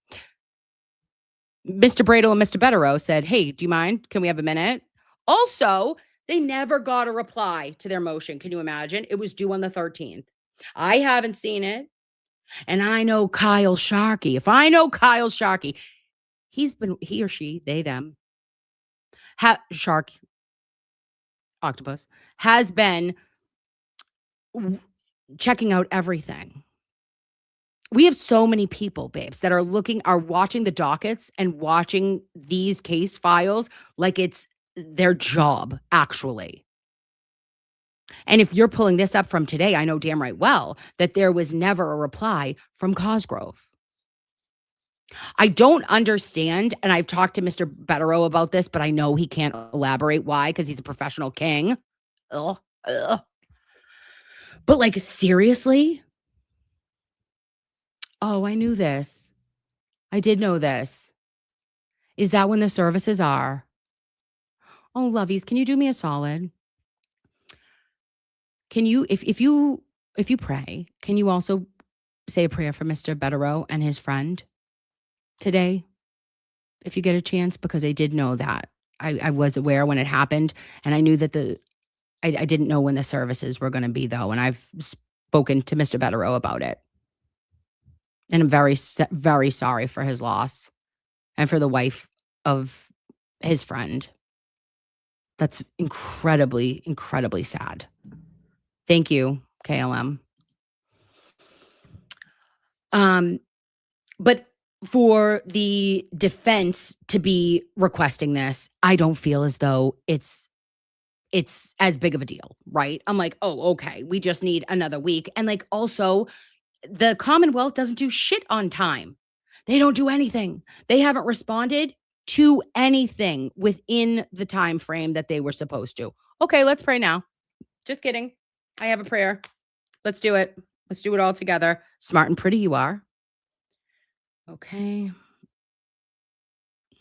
Mr. Bradel and Mr. Betterow said, hey, do you mind? Can we have a minute? Also, they never got a reply to their motion. Can you imagine? It was due on the 13th. I haven't seen it. And I know Kyle Sharkey. If I know Kyle Sharkey, he or she, they, them, shark, octopus, has been checking out everything. We have so many people, babes, that are watching the dockets and watching these case files like it's their job, actually. And if you're pulling this up from today, I know damn right well that there was never a reply from Cosgrove. I don't understand, and I've talked to Mr. Betterow about this, but I know he can't elaborate why, because he's a professional king. Ugh. But like, seriously? Oh, I knew this. I did know this. Is that when the services are? Oh, loveys, can you do me a solid? Can you, if you pray, can you also say a prayer for Mr. Betterow and his friend today, if you get a chance? Because I did know that. I was aware when it happened, and I knew that I didn't know when the services were going to be, though, and I've spoken to Mr. Betterow about it. And I'm very, very sorry for his loss and for the wife of his friend. That's incredibly, incredibly sad. Thank you, KLM. But for the defense to be requesting this, I don't feel as though it's as big of a deal, right? I'm like, oh, okay, we just need another week. And like, also, the Commonwealth doesn't do shit on time. They don't do anything. They haven't responded to anything within the time frame that they were supposed to. Okay, let's pray now. Just kidding. I have a prayer. Let's do it. Let's do it all together. Smart and pretty you are. Okay.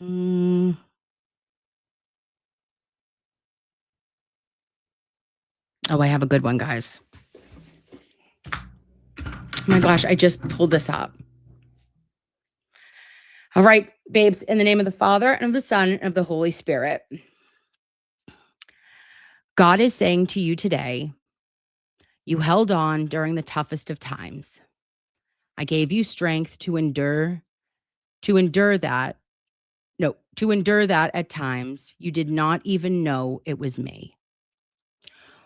Oh, I have a good one, guys. Oh my gosh, I just pulled this up. All right, babes, in the name of the Father and of the Son and of the Holy Spirit. God is saying to you today, you held on during the toughest of times. I gave you strength to endure that at times you did not even know it was me.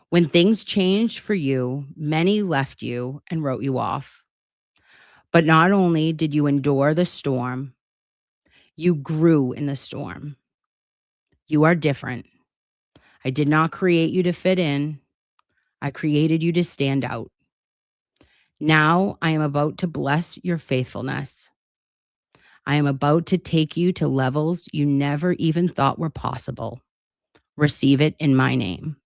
When things changed for you, many left you and wrote you off. But not only did you endure the storm, you grew in the storm. You are different. I did not create you to fit in. I created you to stand out. Now I am about to bless your faithfulness. I am about to take you to levels you never even thought were possible. Receive it in my name.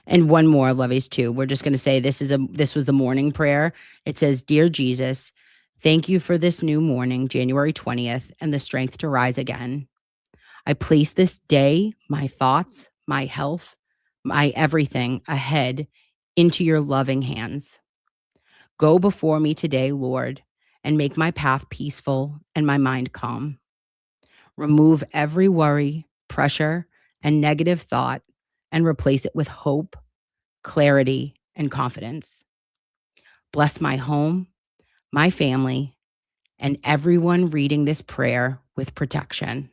And one more, loveys, too. We're just going to say this was the morning prayer. It says, Dear Jesus, thank you for this new morning, January 20th, and the strength to rise again. I place this day, my thoughts, my health, my everything ahead into your loving hands. Go before me today, Lord, and make my path peaceful and my mind calm. Remove every worry, pressure, and negative thought and replace it with hope, clarity, and confidence. Bless my home, my family, and everyone reading this prayer with protection,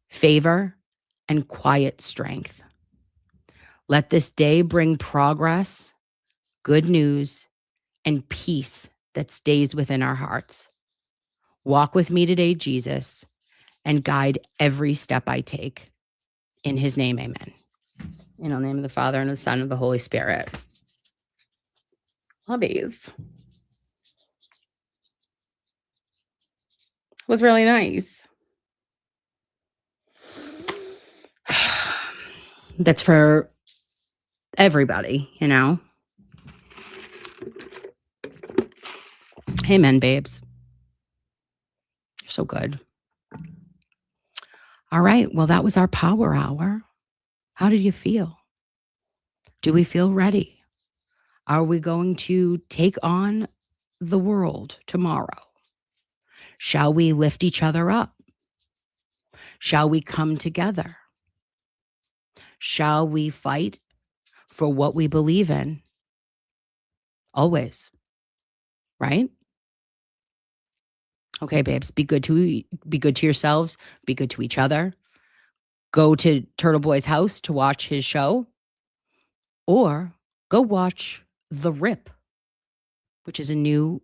favor, and quiet strength. Let this day bring progress, good news, and peace that stays within our hearts. Walk with me today, Jesus, and guide every step I take. In his name, amen. In the name of the Father, and of the Son, and of the Holy Spirit. Hobbies. Was really nice. That's for everybody, Amen, babes. You're so good. All right. Well, that was our power hour. How did you feel? Do we feel ready? Are we going to take on the world tomorrow? Shall we lift each other up? Shall we come together? Shall we fight for what we believe in? Always. Right? Okay, babes, be good to yourselves, be good to each other. Go to Turtleboy's house to watch his show, or go watch The Rip, which is a new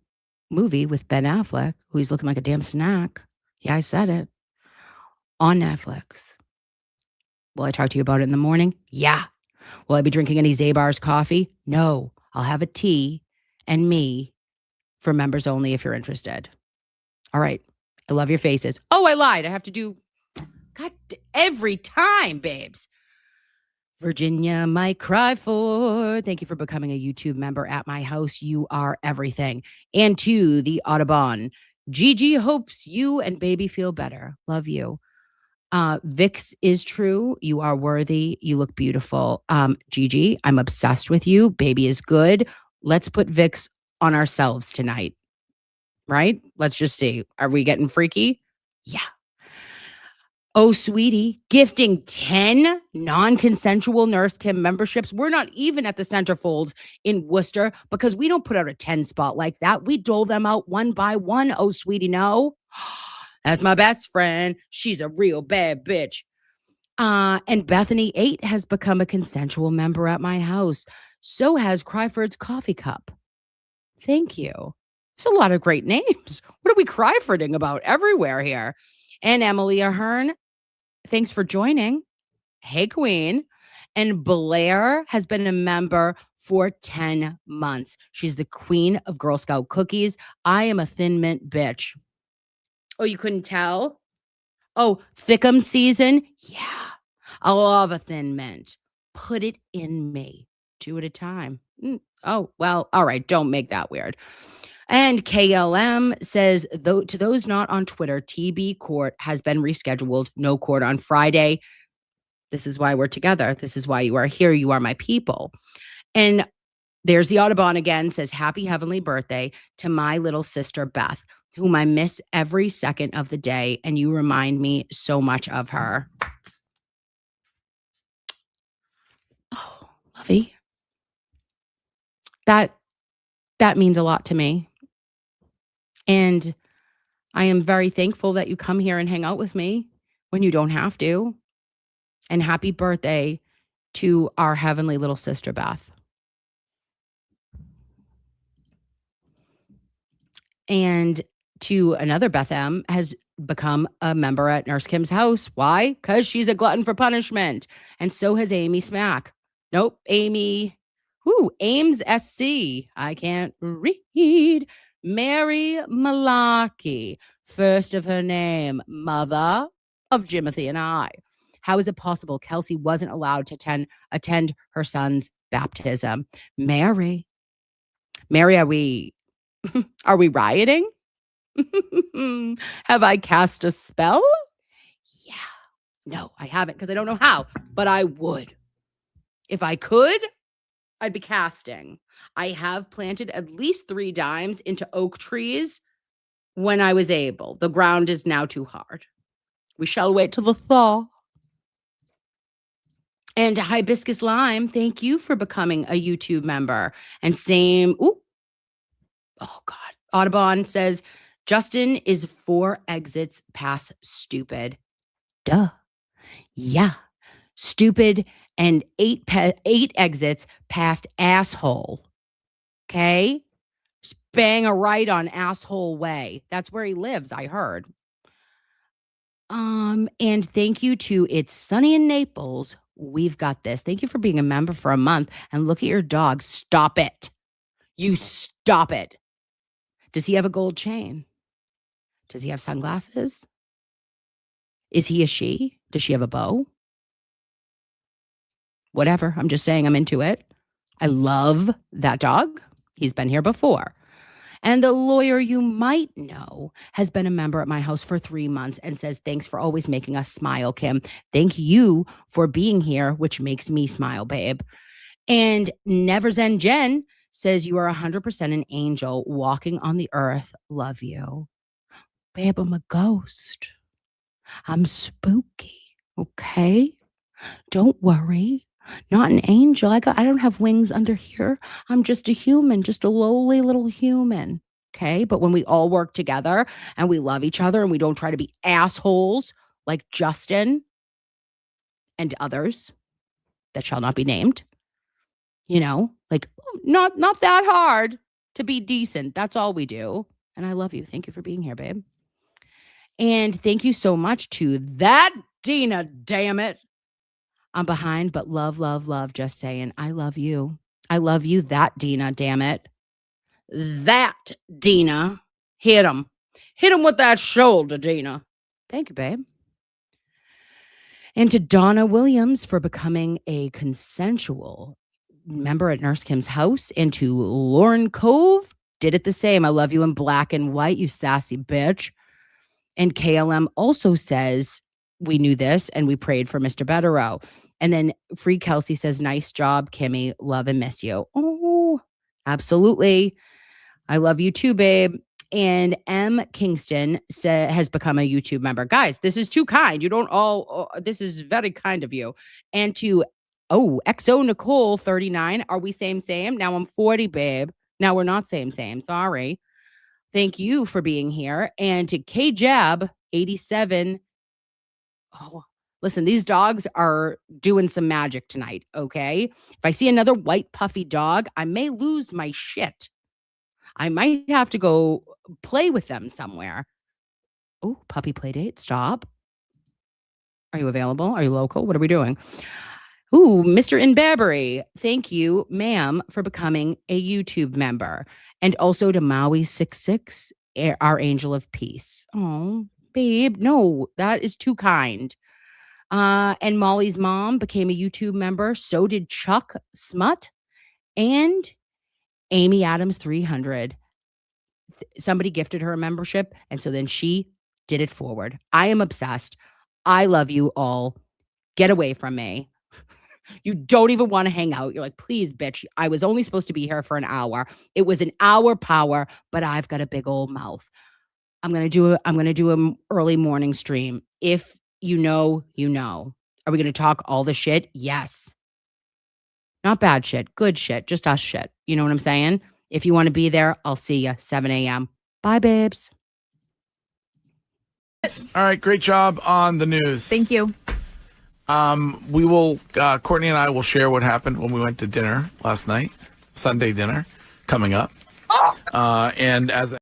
movie with Ben Affleck, who he's looking like a damn snack. Yeah, I said it. On Netflix. Will I talk to you about it in the morning? Yeah. Will I be drinking any Zabar's coffee? No. I'll have a tea and me for members only if you're interested. All right. I love your faces. Oh, I lied. I have to do every time, babes. Virginia might cry for. Thank you for becoming a YouTube member at my house. You are everything. And to the Audubon. Gigi hopes you and baby feel better. Love you. Vix is true. You are worthy. You look beautiful. Gigi, I'm obsessed with you. Baby is good. Let's put Vix on ourselves tonight. Right? Let's just see. Are we getting freaky? Yeah. Oh, sweetie, gifting 10 non-consensual Nurse Kim memberships. We're not even at the centerfolds in Worcester because we don't put out a 10 spot like that. We dole them out one by one. Oh, sweetie, no. That's my best friend. She's a real bad bitch. And Bethany 8 has become a consensual member at my house. So has Cryford's Coffee Cup. Thank you. There's a lot of great names. What are we Cryfording about everywhere here? And Emily Ahern, thanks for joining. Hey, Queen. And Blair has been a member for 10 months. She's the queen of Girl Scout cookies. I am a Thin Mint bitch. Oh, you couldn't tell? Oh, Thickum season? Yeah. I love a Thin Mint. Put it in me. 2 at a time. Oh, well, all right. Don't make that weird. And KLM says, though, to those not on Twitter, TB court has been rescheduled. No court on Friday. This is why we're together. This is why you are here. You are my people. And there's the Audubon again, says, happy heavenly birthday to my little sister, Beth, whom I miss every second of the day. And you remind me so much of her. Oh, Lovey. That means a lot to me. And I am very thankful that you come here and hang out with me when you don't have to. And happy birthday to our heavenly little sister, Beth. And to another Beth M has become a member at Nurse Kim's house. Why? Because she's a glutton for punishment. And so has Amy Smack. Nope, Amy. Ames SC. I can't read. Mary Malaki, first of her name, mother of Jimothy and I. How is it possible Kelsey wasn't allowed to attend her son's baptism? Mary, are we rioting? Have I cast a spell? Yeah. No, I haven't because I don't know how, but I would. If I could, I'd be casting. I have planted at least 3 dimes into oak trees when I was able. The ground is now too hard. We shall wait till the thaw. And Hibiscus Lime, thank you for becoming a YouTube member. And oh God. Audubon says, Justin is 4 exits past stupid. Duh. Yeah. Stupid and 8 exits past asshole. Okay? Just bang a right on asshole way. That's where he lives, I heard. And thank you to It's Sunny in Naples. We've got this. Thank you for being a member for a month. And look at your dog. Stop it. You stop it. Does he have a gold chain? Does he have sunglasses? Is he a she? Does she have a bow? Whatever. I'm just saying I'm into it. I love that dog. He's been here before. And the lawyer you might know has been a member at my house for 3 months and says, thanks for always making us smile, Kim. Thank you for being here, which makes me smile, babe. And Never Zen Jen says, you are 100% an angel walking on the earth. Love you. Babe, I'm a ghost. I'm spooky. Okay? Don't worry. Not an angel. I don't have wings under here. I'm just a human, just a lowly little human. Okay? But when we all work together and we love each other and we don't try to be assholes like Justin and others that shall not be named, like not that hard to be decent. That's all we do. And I love you. Thank you for being here, babe. And thank you so much to that Dina, damn it. I'm behind, but love, just saying. I love you. I love you, that Dina, damn it. That Dina. Hit him. Hit him with that shoulder, Dina. Thank you, babe. And to Donna Williams for becoming a consensual member at Nurse Kim's house. And to Lauren Cove, did it the same. I love you in black and white, you sassy bitch. And KLM also says, we knew this and we prayed for Mr. Betterow. And then Free Kelsey says, nice job, Kimmy. Love and miss you. Oh, absolutely. I love you too, babe. And M. Kingston has become a YouTube member. Guys, this is too kind. You don't all, this is very kind of you. And to, XO Nicole 39. Are we same? Now I'm 40, babe. Now we're not same. Sorry. Thank you for being here. And to K Jab 87. Oh, listen, these dogs are doing some magic tonight. Okay. If I see another white puffy dog, I may lose my shit. I might have to go play with them somewhere. Oh, puppy play date. Stop. Are you available? Are you local? What are we doing? Ooh, Mr. Inbabbery. Thank you, ma'am, for becoming a YouTube member. And also to Maui66, our angel of peace. Oh, babe. No, that is too kind. And Molly's mom became a YouTube member. So did Chuck Smut and Amy Adams 300. Somebody gifted her a membership, and so then she did it forward. I am obsessed. I love you all. Get away from me. You don't even want to hang out. You're like, please, bitch. I was only supposed to be here for an hour. It was an hour power, but I've got a big old mouth. I'm gonna do an early morning stream. If you know, you know. Are we gonna talk all the shit? Yes. Not bad shit, good shit, just us shit. You know what I'm saying? If you want to be there, I'll see you 7 a.m. Bye, babes. All right, great job on the news. Thank you. We will, Courtney and I will share what happened when we went to dinner last night, Sunday dinner, coming up. And as